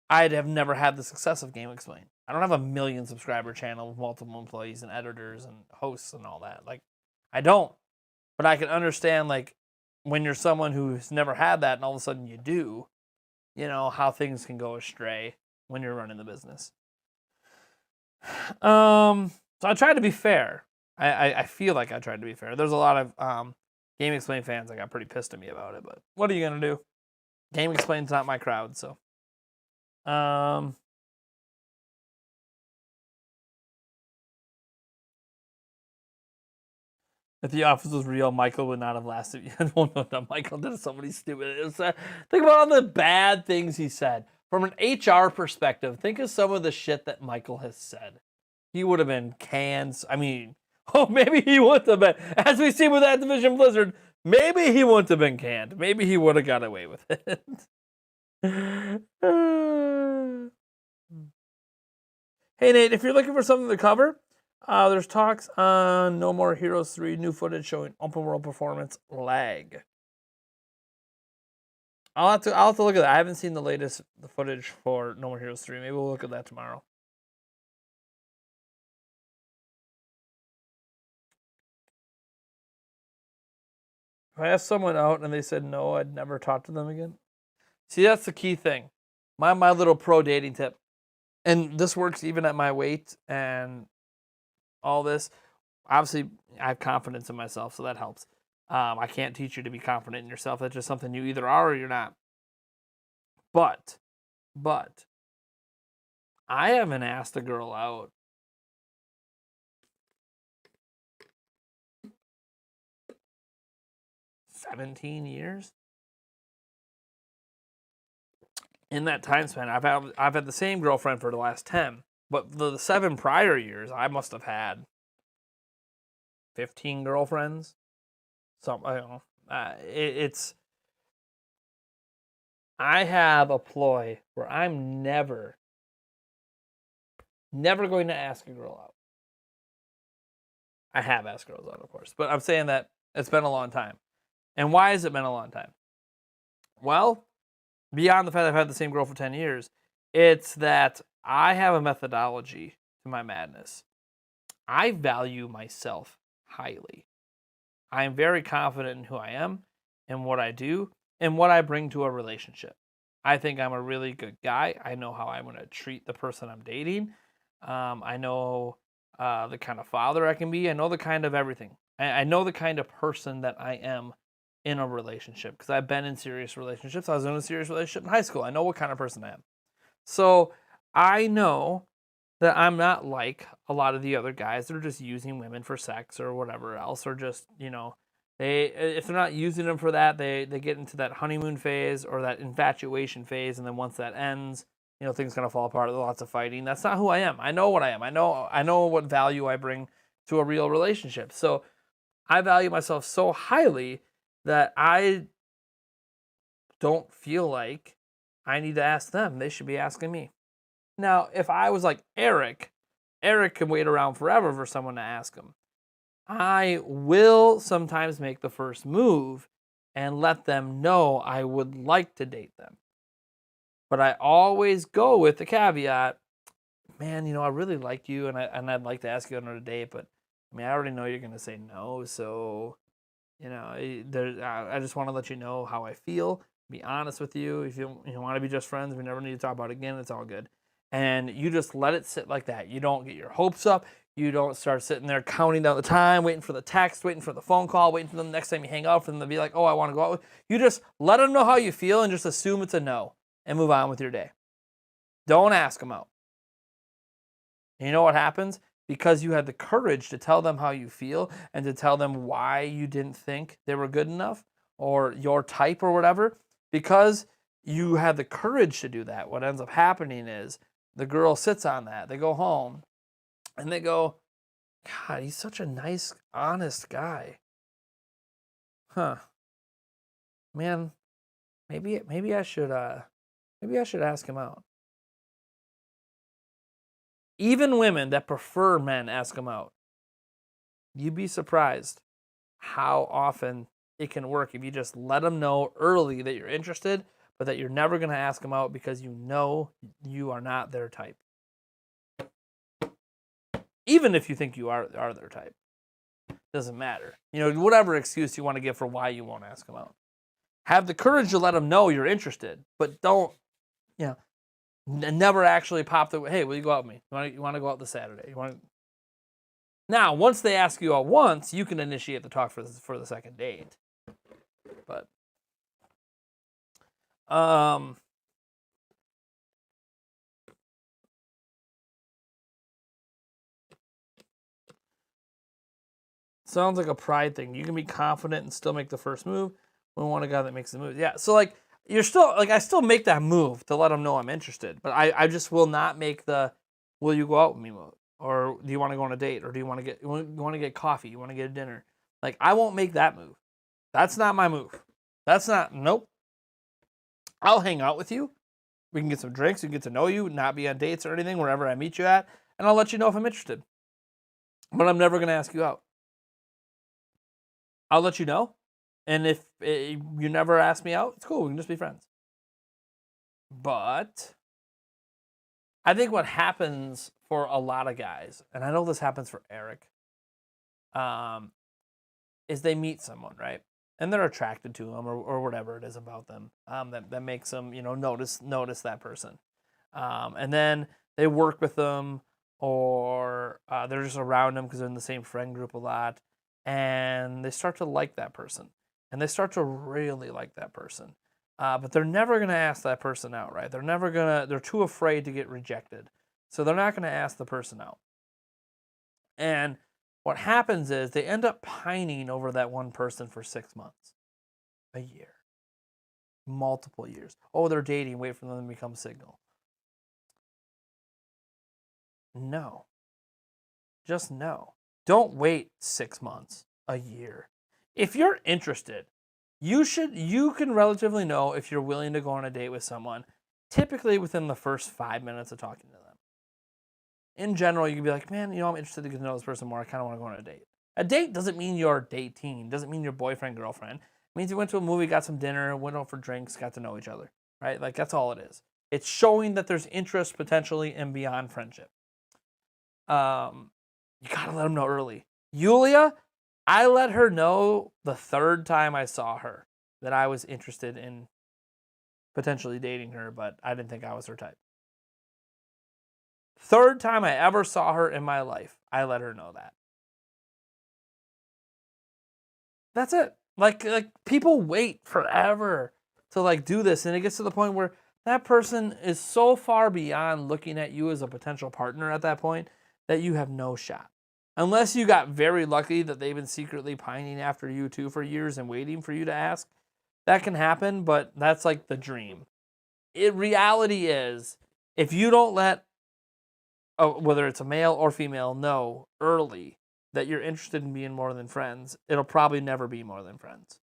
I'd have never had the success of Game Explain. I don't have a 1 million subscriber channel with multiple employees and editors and hosts and all that. Like, I don't. But I can understand, like, when you're someone who's never had that and all of a sudden you do, you know, how things can go astray when you're running the business. So I tried to be fair. I feel like I tried to be fair. There's a lot of Game Explain fans that got pretty pissed at me about it, but what are you going to do? Game Explain's not my crowd, so. If The Office was real, Michael would not have lasted. No, not Michael did somebody stupid. It was, think about all the bad things he said. From an HR perspective, think of some of the shit that Michael has said. He would have been canned. I mean, maybe he wouldn't have been. As we see with Activision Blizzard, maybe he wouldn't have been canned. Maybe he would have got away with it. Hey Nate, if you're looking for something to cover, there's talks on No More Heroes 3 new footage showing open world performance lag. I'll have to look at that. I haven't seen the footage for No More Heroes 3. Maybe we'll look at that tomorrow. If I asked someone out and they said no, I'd never talk to them again. See, that's the key thing. My little pro dating tip. And this works even at my weight and all this. Obviously, I have confidence in myself, so that helps. I can't teach you to be confident in yourself. That's just something you either are or you're not. But, I haven't asked a girl out. For 17 years. In that time span, I've had the same girlfriend for the last 10, but the 7 prior years, I must have had 15 girlfriends. So I don't know. I have a ploy where I'm never going to ask a girl out. I have asked girls out, of course, but I'm saying that it's been a long time. And why has it been a long time? Well, beyond the fact that I've had the same girl for 10 years, it's that I have a methodology to my madness. I value myself highly. I am very confident in who I am and what I do and what I bring to a relationship. I think I'm a really good guy. I know how I'm going to treat the person I'm dating. I know the kind of father I can be. I know the kind of everything. I know the kind of person that I am in a relationship because I've been in serious relationships. I was in a serious relationship in high school. I know what kind of person I am. So I know that I'm not like a lot of the other guys that are just using women for sex or whatever else, or just, if they're not using them for that, they get into that honeymoon phase or that infatuation phase, and then once that ends, things gonna fall apart. There's lots of fighting. That's not who I am. I know what I am. I know what value I bring to a real relationship. So I value myself so highly that I don't feel like I need to ask them. They should be asking me. Now, if I was like Eric can wait around forever for someone to ask him. I will sometimes make the first move and let them know I would like to date them. But I always go with the caveat, man, I really like you and I'd like to ask you on a date, but I already know you're going to say no, so I just want to let you know how I feel, be honest with you. If you want to be just friends, we never need to talk about it again, it's all good. And you just let it sit like that. You don't get your hopes up. You don't start sitting there counting down the time, waiting for the text, waiting for the phone call, waiting for the next time you hang out for them to be like, oh, I want to go out with you. Just let them know how you feel and just assume it's a no and move on with your day. Don't ask them out. And you know what happens? Because you had the courage to tell them how you feel and to tell them why you didn't think they were good enough or your type or whatever, because you had the courage to do that, what ends up happening is the girl sits on that. They go home and they go, God, he's such a nice, honest guy. Huh. Man, maybe I should ask him out. Even women that prefer men ask them out. You'd be surprised how often it can work if you just let them know early that you're interested, but that you're never going to ask them out because you know you are not their type. Even if you think you are their type. Doesn't matter. Whatever excuse you want to give for why you won't ask them out. Have the courage to let them know you're interested, but don't, never actually pop the, hey, will you go out with me? You want to go out this Saturday? Now, once they ask you out once, you can initiate the talk for the second date. But sounds like a pride thing. You can be confident and still make the first move. We want a guy that makes the move. Yeah, so you're still I still make that move to let them know I'm interested, but I just will not make the will you go out with me move, or do you want to go on a date, or do you want to get coffee, you want to get a dinner. I won't make that move. That's not my move. Nope. I'll hang out with you. We can get some drinks, we can get to know you, not be on dates or anything wherever I meet you at, and I'll let you know if I'm interested. But I'm never going to ask you out. I'll let you know. And if you never ask me out, it's cool. We can just be friends. But I think what happens for a lot of guys, and I know this happens for Eric, is they meet someone, right? And they're attracted to them or whatever it is about them that makes them, notice that person. And then they work with them or they're just around them because they're in the same friend group a lot. And they start to like that person. And they start to really like that person. But they're never going to ask that person out, right? They're too afraid to get rejected. So they're not going to ask the person out. And what happens is they end up pining over that one person for 6 months, a year, multiple years. Oh, they're dating, wait for them to become single. No. Just no. Don't wait 6 months, a year. If you're interested, you can relatively know if you're willing to go on a date with someone, typically within the first 5 minutes of talking to them. In general, you can be like, man, I'm interested to get to know this person more. I kind of want to go on a date. A date doesn't mean you're dating. Doesn't mean you're boyfriend, girlfriend. It means you went to a movie, got some dinner, went out for drinks, got to know each other. right? Like, that's all it is. It's showing that there's interest potentially in beyond friendship. You gotta let them know early. Yulia, I let her know the third time I saw her that I was interested in potentially dating her, but I didn't think I was her type. Third time I ever saw her in my life, I let her know that. That's it. Like people wait forever to like do this, and it gets to the point where that person is so far beyond looking at you as a potential partner at that point that you have no shot. Unless you got very lucky that they've been secretly pining after you too for years and waiting for you to ask. That can happen, but that's like the dream. Reality is, if you don't let, whether it's a male or female, know early that you're interested in being more than friends, it'll probably never be more than friends.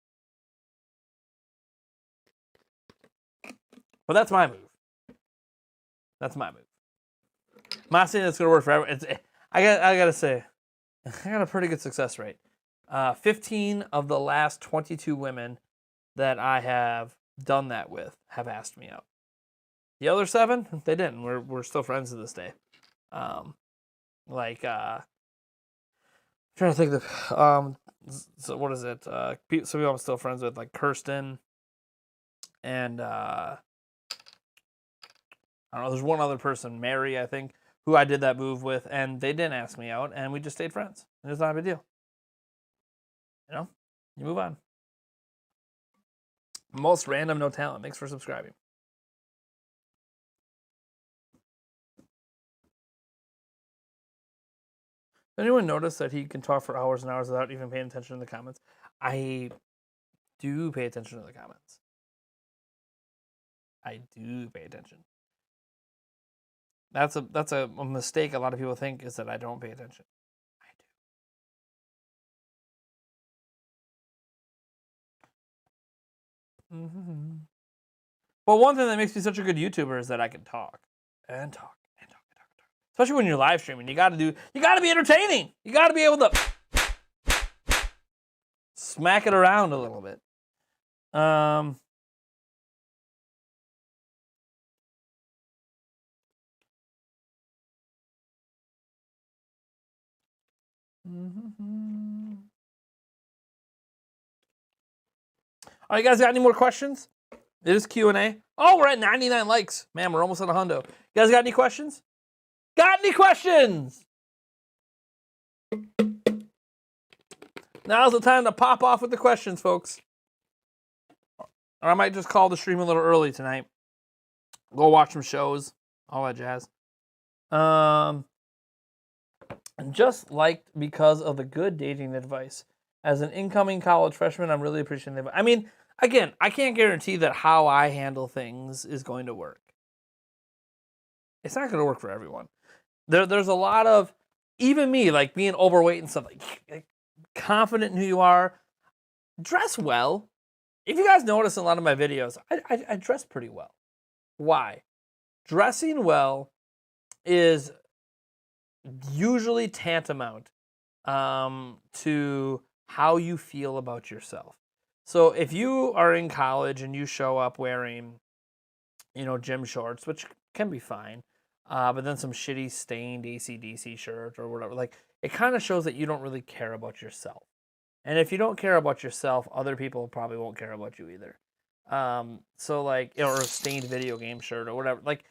But that's my move. That's my move. I'm not saying it's going to work forever. I gotta say, I got a pretty good success rate. 15 of the last 22 women that I have done that with have asked me out. The other 7, they didn't. We're still friends to this day. Trying to think of so what is it? Some people I'm still friends with, like Kirsten, and I don't know. There's one other person, Mary, I think, who I did that move with, and they didn't ask me out, and we just stayed friends. And it's not a big deal. You know, you move on. Most random, no talent. Thanks for subscribing. Anyone notice that he can talk for hours and hours without even paying attention to the comments? I do pay attention to the comments. I do pay attention. That's a mistake a lot of people think, is that I don't pay attention. I do. Mm-hmm. Well, one thing that makes me such a good YouTuber is that I can talk and talk. Especially when you're live streaming, you got to be entertaining. You got to be able to smack it around a little bit. All right, you guys got any more questions? It is Q&A. Oh, we're at 99 likes. Man, we're almost at 100. You guys got any questions? Got any questions? Now's the time to pop off with the questions, folks. Or I might just call the stream a little early tonight. Go watch some shows. All that jazz. And just liked because of the good dating advice. As an incoming college freshman, I'm really appreciative. I mean, again, I can't guarantee that how I handle things is going to work. It's not going to work for everyone. There's a lot of, even me, like being overweight and stuff, like confident in who you are. Dress well. If you guys notice in a lot of my videos, I dress pretty well. Why? Dressing well is usually tantamount to how you feel about yourself. So if you are in college and you show up wearing, gym shorts, which can be fine, but then some shitty stained AC/DC shirt or whatever, like, it kind of shows that you don't really care about yourself. And if you don't care about yourself, other people probably won't care about you either. So like, or a stained video game shirt or whatever. Like,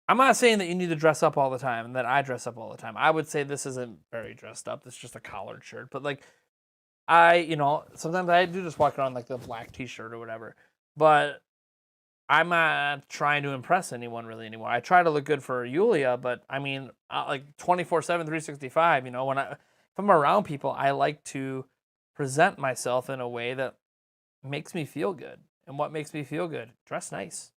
I'm not saying that you need to dress up all the time and that I dress up all the time. I would say this isn't very dressed up. It's just a collared shirt. But like, sometimes I do just walk around like the black t-shirt or whatever. But I'm not trying to impress anyone really anymore. I try to look good for Yulia, but I mean, like 24/7, 365, if I'm around people, I like to present myself in a way that makes me feel good. And what makes me feel good? Dress nice.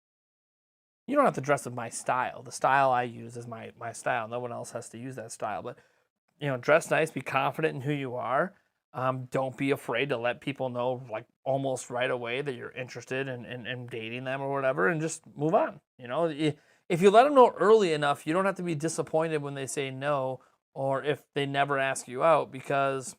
You don't have to dress with my style. The style I use is my style. No one else has to use that style. But, dress nice, be confident in who you are. Don't be afraid to let people know, like, almost right away that you're interested in dating them or whatever, and just move on. If you let them know early enough, you don't have to be disappointed when they say no or if they never ask you out, because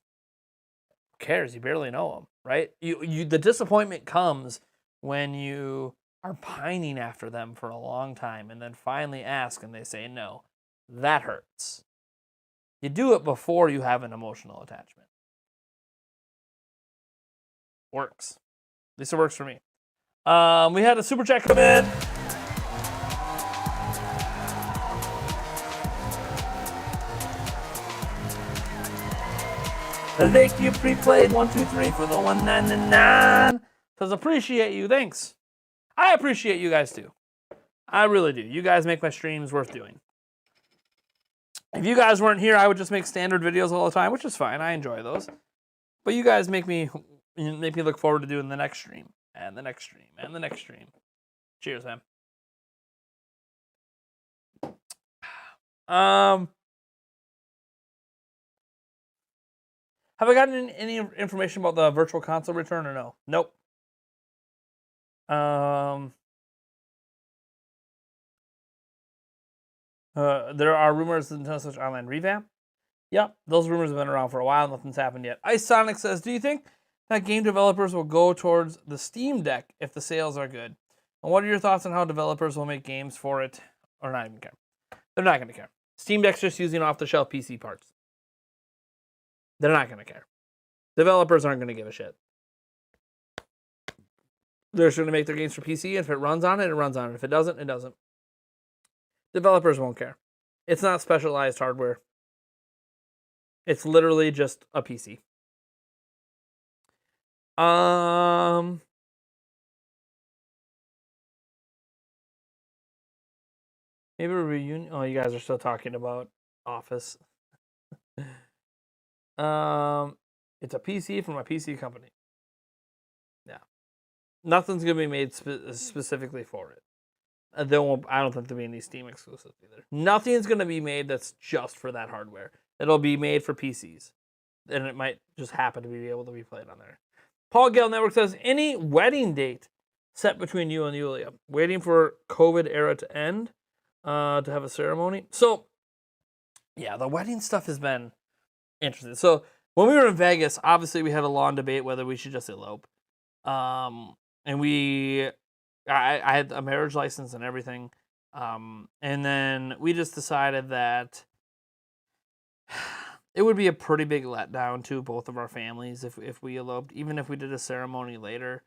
who cares? You barely know them, right? The disappointment comes when you are pining after them for a long time and then finally ask and they say no, that hurts. You do it before you have an emotional attachment. Works. At least it works for me. We had a super chat come in. Thank you, pre-played 123 for the 199. Says appreciate you. Thanks. I appreciate you guys too. I really do. You guys make my streams worth doing. If you guys weren't here, I would just make standard videos all the time, which is fine. I enjoy those. But you guys make me look forward to doing the next stream and the next stream and the next stream. Cheers, man. Have I gotten any information about the Virtual Console return or no? Nope. There are rumors of Nintendo Switch Online revamp. Yep, those rumors have been around for a while. Nothing's happened yet. Ice Sonic says, do you think that game developers will go towards the Steam Deck if the sales are good? And what are your thoughts on how developers will make games for it or not even care? They're not going to care. Steam Deck's just using off-the-shelf PC parts. They're not going to care. Developers aren't going to give a shit. They're just going to make their games for PC. If it runs on it, it runs on it. If it doesn't, it doesn't. Developers won't care. It's not specialized hardware. It's literally just a PC. Maybe a reunion. Oh, you guys are still talking about Office. It's a PC from a PC company. Yeah. Nothing's going to be made specifically for it. I don't think there'll be any Steam exclusives either. Nothing's going to be made that's just for that hardware. It'll be made for PCs. And it might just happen to be able to be played on there. Paul Gale Network says, any wedding date set between you and Yulia? Waiting for COVID era to end to have a ceremony. So, yeah, the wedding stuff has been interesting. So, when we were in Vegas, obviously we had a long debate whether we should just elope. And I had a marriage license and everything. And then we just decided that it would be a pretty big letdown to both of our families if we eloped, even if we did a ceremony later.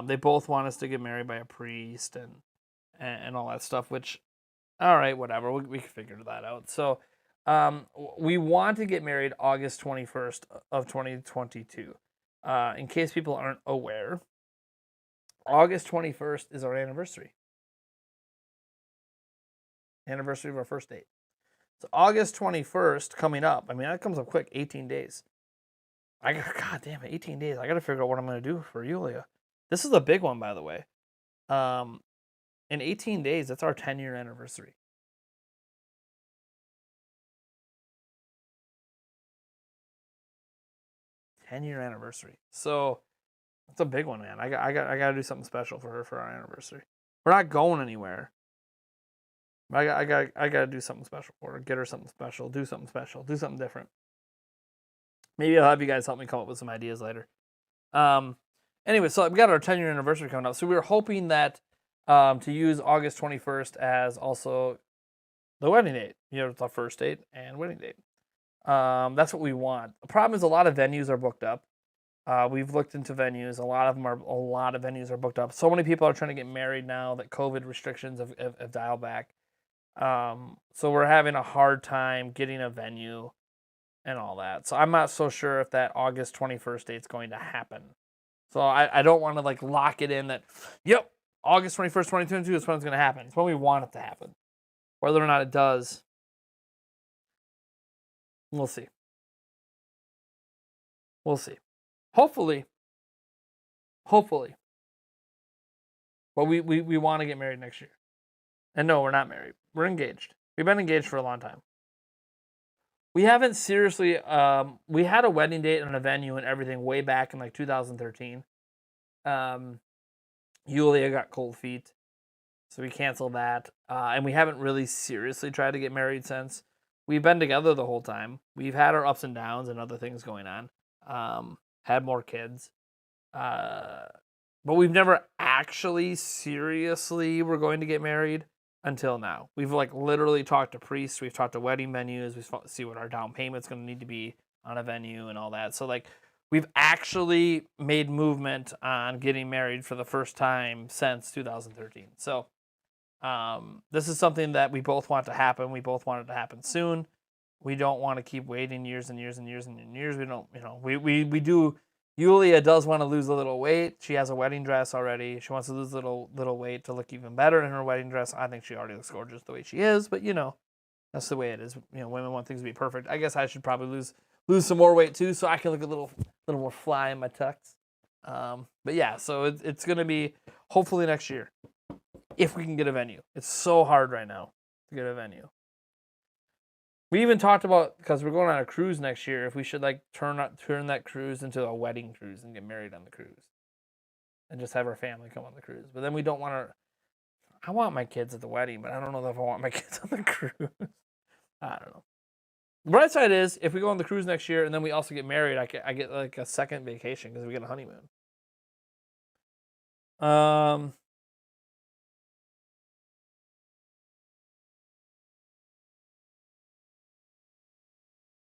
They both want us to get married by a priest and all that stuff, which, all right, whatever. We can figure that out. So we want to get married August 21st of 2022. In case people aren't aware, August 21st is our anniversary. Anniversary of our first date. So August 21st coming up. I mean, that comes up quick, 18 days. God damn it, 18 days. I got to figure out what I'm going to do for Yulia. This is a big one, by the way. In 18 days, that's our 10-year anniversary. Ten-year anniversary. So that's a big one, man. I got to do something special for her for our anniversary. We're not going anywhere. I got to do something special for her. Get her something special. Do something special. Do something different. Maybe I'll have you guys help me come up with some ideas later. Anyway, so we got our 10-year anniversary coming up. So we were hoping that to use August 21st as also the wedding date. You know, the first date and wedding date. That's what we want. The problem is a lot of venues are booked up. We've looked into venues. A lot of venues are booked up. So many people are trying to get married now that COVID restrictions have dialed back. So we're having a hard time getting a venue and all that. So I'm not so sure if that August 21st date's going to happen. So I don't want to like lock it in that, yep, August 21st, 2022 is when it's going to happen. It's when we want it to happen. Whether or not it does, we'll see. We'll see. Hopefully. But we want to get married next year. And no, we're not married. We're engaged. We've been engaged for a long time. We haven't seriously, we had a wedding date and a venue and everything way back in like 2013. Yulia got cold feet, so we canceled that. And we haven't really seriously tried to get married since. We've been together the whole time. We've had our ups and downs and other things going on. Had more kids. but we've never actually seriously we're going to get married until now. We've like literally talked to priests, we've talked to wedding venues, we see what our down payment's going to need to be on a venue and all that. So like we've actually made movement on getting married for the first time since 2013. So this is something that we both want to happen. We both want it to happen soon. We don't want to keep waiting years and years and years and years. We don't, we do. Yulia does want to lose a little weight. She has a wedding dress already. She wants to lose a little weight to look even better in her wedding dress. I think she already looks gorgeous the way she is, but that's the way it is. Women want things to be perfect. I guess I should probably lose some more weight too, so I can look a little more fly in my tux. But yeah, so it's gonna be hopefully next year if we can get a venue. It's so hard right now to get a venue. We even talked about, because we're going on a cruise next year, if we should like turn that cruise into a wedding cruise and get married on the cruise, and just have our family come on the cruise. But then we don't want to. I want my kids at the wedding, but I don't know if I want my kids on the cruise. I don't know. The bright side is, if we go on the cruise next year and then we also get married, I get like a second vacation because we get a honeymoon.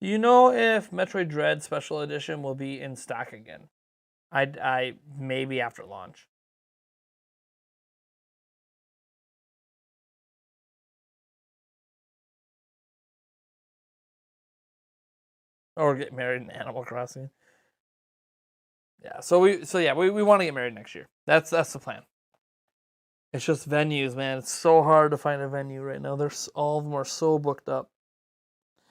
Do you know if Metroid Dread Special Edition will be in stock again? I maybe after launch. Or get married in Animal Crossing. Yeah, so we want to get married next year. That's the plan. It's just venues, man. It's so hard to find a venue right now. All of them are so booked up.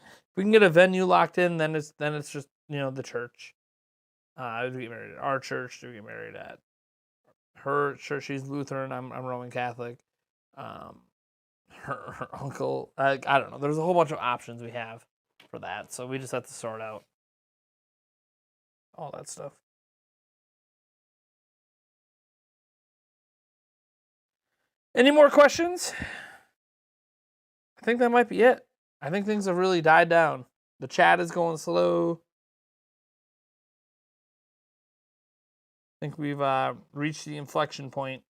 If we can get a venue locked in, then it's just the church. Do we get married at our church? Do we get married at her church? She's Lutheran. I'm Roman Catholic. Her uncle. I don't know. There's a whole bunch of options we have for that, so we just have to sort out all that stuff. Any more questions? I think that might be it. I think things have really died down. The chat is going slow. I think we've reached the inflection point.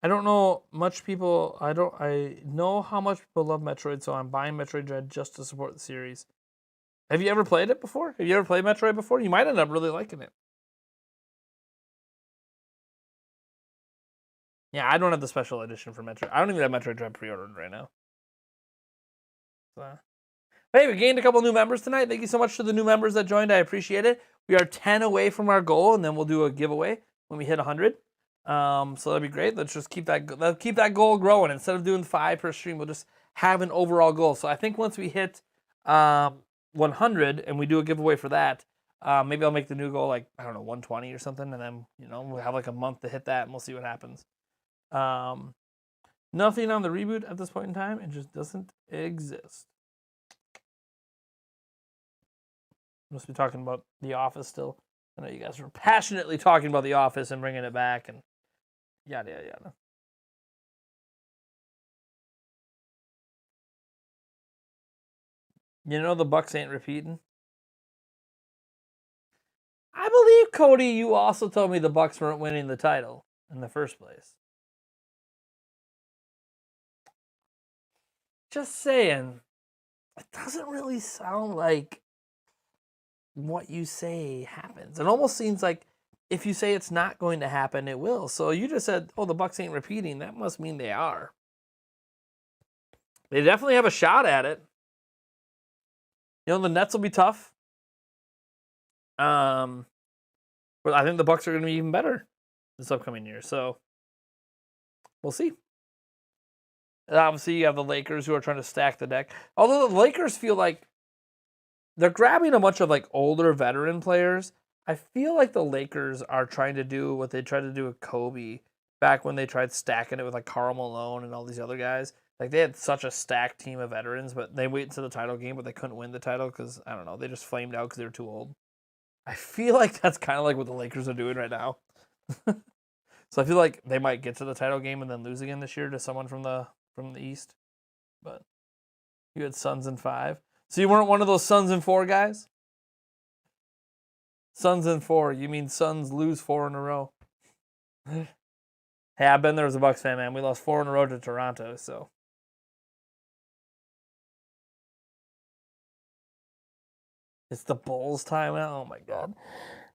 I don't know much people. I know how much people love Metroid, so I'm buying Metroid Dread just to support the series. Have you ever played it before? Have you ever played Metroid before? You might end up really liking it. Yeah, I don't have the special edition for Metroid. I don't even have Metroid Dread pre-ordered right now. So. Hey, we gained a couple new members tonight. Thank you so much to the new members that joined. I appreciate it. We are 10 away from our goal, and then we'll do a giveaway when we hit 100. So that'd be great. Let's just keep that goal growing. Instead of doing 5 per stream, we'll just have an overall goal. So I think once we hit 100 and we do a giveaway for that, maybe I'll make the new goal like, I don't know, 120 or something, and then we'll have like a month to hit that, and we'll see what happens. Nothing on the reboot at this point in time. It just doesn't exist. Must be talking about The Office still. I know you guys are passionately talking about The Office and bringing it back and yada, yada, yada. The Bucks ain't repeating. I believe, Cody, you also told me the Bucks weren't winning the title in the first place. Just saying, it doesn't really sound like what you say happens. It almost seems like if you say it's not going to happen, it will. So you just said, the Bucks ain't repeating. That must mean they are. They definitely have a shot at it. The Nets will be tough. But I think the Bucks are going to be even better this upcoming year. So we'll see. And obviously, you have the Lakers who are trying to stack the deck. Although the Lakers feel like they're grabbing a bunch of like older veteran players. I feel like the Lakers are trying to do what they tried to do with Kobe back when they tried stacking it with like Karl Malone and all these other guys. Like they had such a stacked team of veterans, but they waited until the title game, but they couldn't win the title because, I don't know, they just flamed out because they were too old. I feel like that's kind of like what the Lakers are doing right now. So I feel like they might get to the title game and then lose again this year to someone from the East. But you had Suns in 5. So you weren't one of those Suns in 4 guys? Suns in 4. You mean Suns lose 4 in a row? Hey, I've been there as a Bucks fan, man. We lost 4 in a row to Toronto, so. It's the Bulls timeout. Oh my god.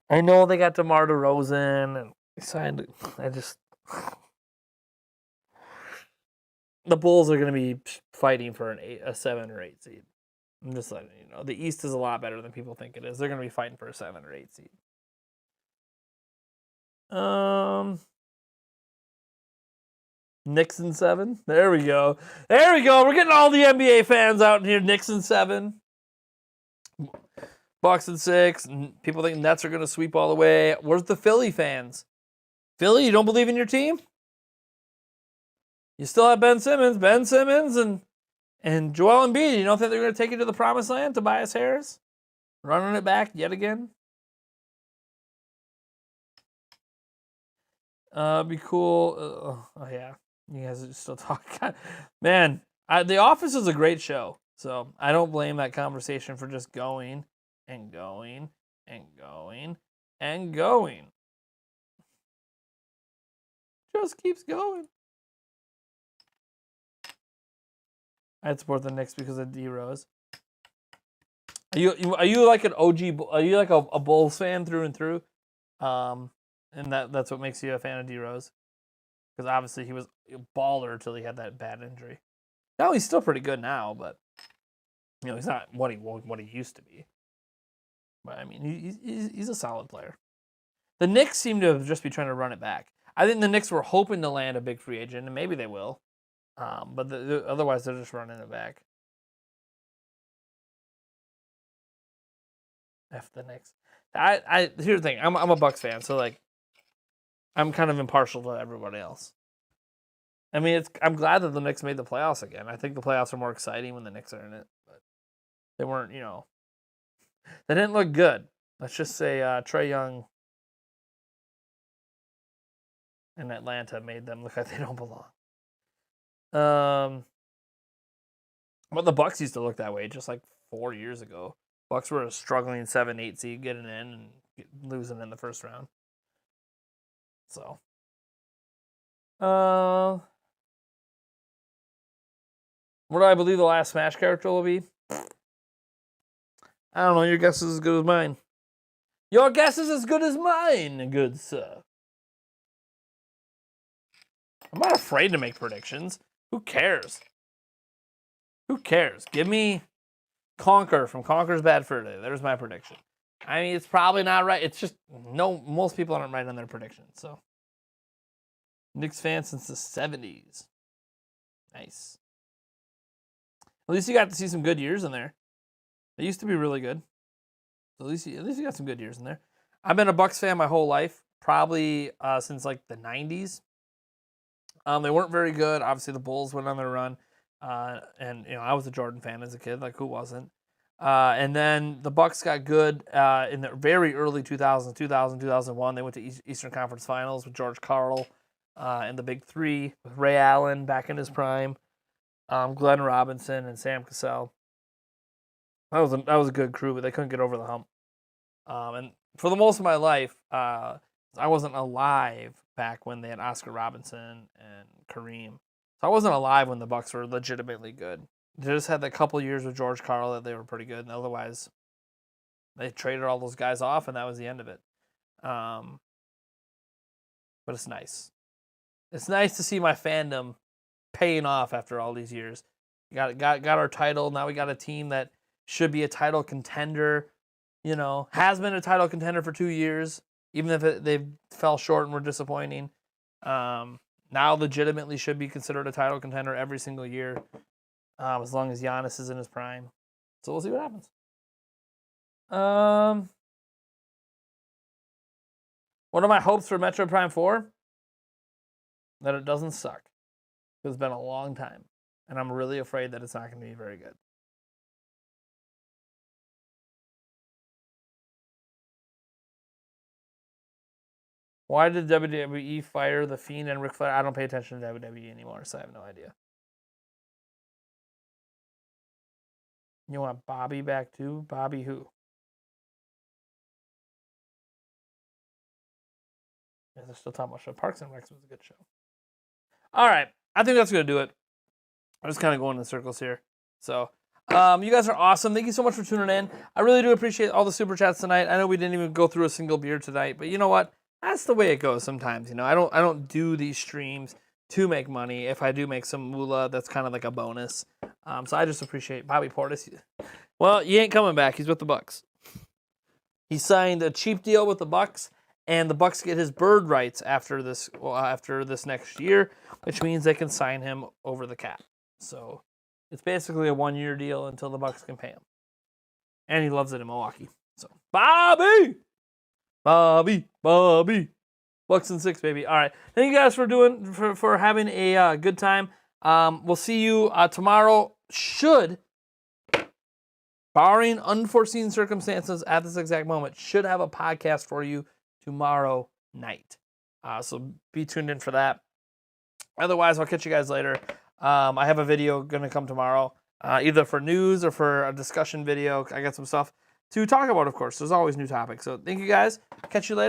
I know they got DeMar DeRozan and signed. The Bulls are going to be fighting for a 7 or 8 seed. I'm just letting you know. The East is a lot better than people think it is. They're going to be fighting for a 7 or 8 seed. Knicks in 7. There we go. There we go. We're getting all the NBA fans out in here. Knicks in 7. Bucks in 6. People think Nets are going to sweep all the way. Where's the Philly fans? Philly, you don't believe in your team? You still have Ben Simmons and Joel Embiid. You don't think they're going to take you to the promised land? Tobias Harris running it back yet again. Be cool. Oh yeah, you guys are still talking. Man, The Office is a great show, so I don't blame that conversation for just going and going and going and going. Just keeps going. I'd support the Knicks because of D Rose. Are you like an OG? Are you like a Bulls fan through and through? And that's what makes you a fan of D Rose, because obviously he was a baller until he had that bad injury. Now he's still pretty good now, but he's not what he used to be. But I mean, he's a solid player. The Knicks seem to just be trying to run it back. I think the Knicks were hoping to land a big free agent, and maybe they will. But otherwise, they're just running it back. F the Knicks. Here's the thing. I'm a Bucks fan, so like, I'm kind of impartial to everybody else. I mean, I'm glad that the Knicks made the playoffs again. I think the playoffs are more exciting when the Knicks are in it, but they weren't. They didn't look good. Let's just say Trae Young and Atlanta made them look like they don't belong. But the Bucks used to look that way just like 4 years ago. Bucks were a struggling 7-8 seed getting in and losing in the first round. So, what do I believe the last Smash character will be? I don't know. Your guess is as good as mine. Your guess is as good as mine, good sir. I'm not afraid to make predictions. Who cares? Who cares? Give me Conquer from Conquer's Bad Fur Day. There's my prediction. I mean, it's probably not right. It's just, most people aren't right on their predictions. So, Knicks fan since the 70s. Nice. At least you got to see some good years in there. They used to be really good. So at least you got some good years in there. I've been a Bucks fan my whole life, probably since like the 90s. They weren't very good. Obviously, the Bulls went on their run. And I was a Jordan fan as a kid, like who wasn't? And then the Bucks got good in the very early 2000s, 2001. They went to Eastern Conference Finals with George Karl and the Big Three, with Ray Allen back in his prime, Glenn Robinson and Sam Cassell. That was a good crew, but they couldn't get over the hump. And for the most of my life, I wasn't alive back when they had Oscar Robinson and Kareem. So I wasn't alive when the Bucks were legitimately good. They just had that couple years with George Karl that they were pretty good, and otherwise, they traded all those guys off, and that was the end of it. But it's nice. It's nice to see my fandom paying off after all these years. Got our title. Now we got a team that should be a title contender. Has been a title contender for 2 years, even if they fell short and were disappointing. Now legitimately should be considered a title contender every single year, as long as Giannis is in his prime. So we'll see what happens. One of my hopes for Metro Prime 4, that it doesn't suck. It's been a long time, and I'm really afraid that it's not going to be very good. Why did WWE fire The Fiend and Ric Flair? I don't pay attention to WWE anymore, so I have no idea. You want Bobby back too? Bobby who? Yeah, they're still talking about show. Parks and Rec was a good show. All right, I think that's gonna do it. I'm just kind of going in circles here. So, you guys are awesome. Thank you so much for tuning in. I really do appreciate all the super chats tonight. I know we didn't even go through a single beer tonight, but you know what? That's the way it goes sometimes. You know, I don't do these streams to make money. If I do make some moolah, that's kind of like a bonus. So I just appreciate Bobby Portis. Well, he ain't coming back. He's with the Bucks. He signed a cheap deal with the Bucks, and the Bucks get his bird rights after this next year, which means they can sign him over the cap. So it's basically a 1-year deal until the Bucks can pay him. And he loves it in Milwaukee. So Bobby, Bucks and 6, baby. All right, thank you guys for having a good time. We'll see you tomorrow. Barring unforeseen circumstances at this exact moment, should have a podcast for you tomorrow night. So be tuned in for that. Otherwise, I'll catch you guys later. I have a video going to come tomorrow, either for news or for a discussion video. I got some stuff to talk about, of course. There's always new topics. So thank you guys. Catch you later.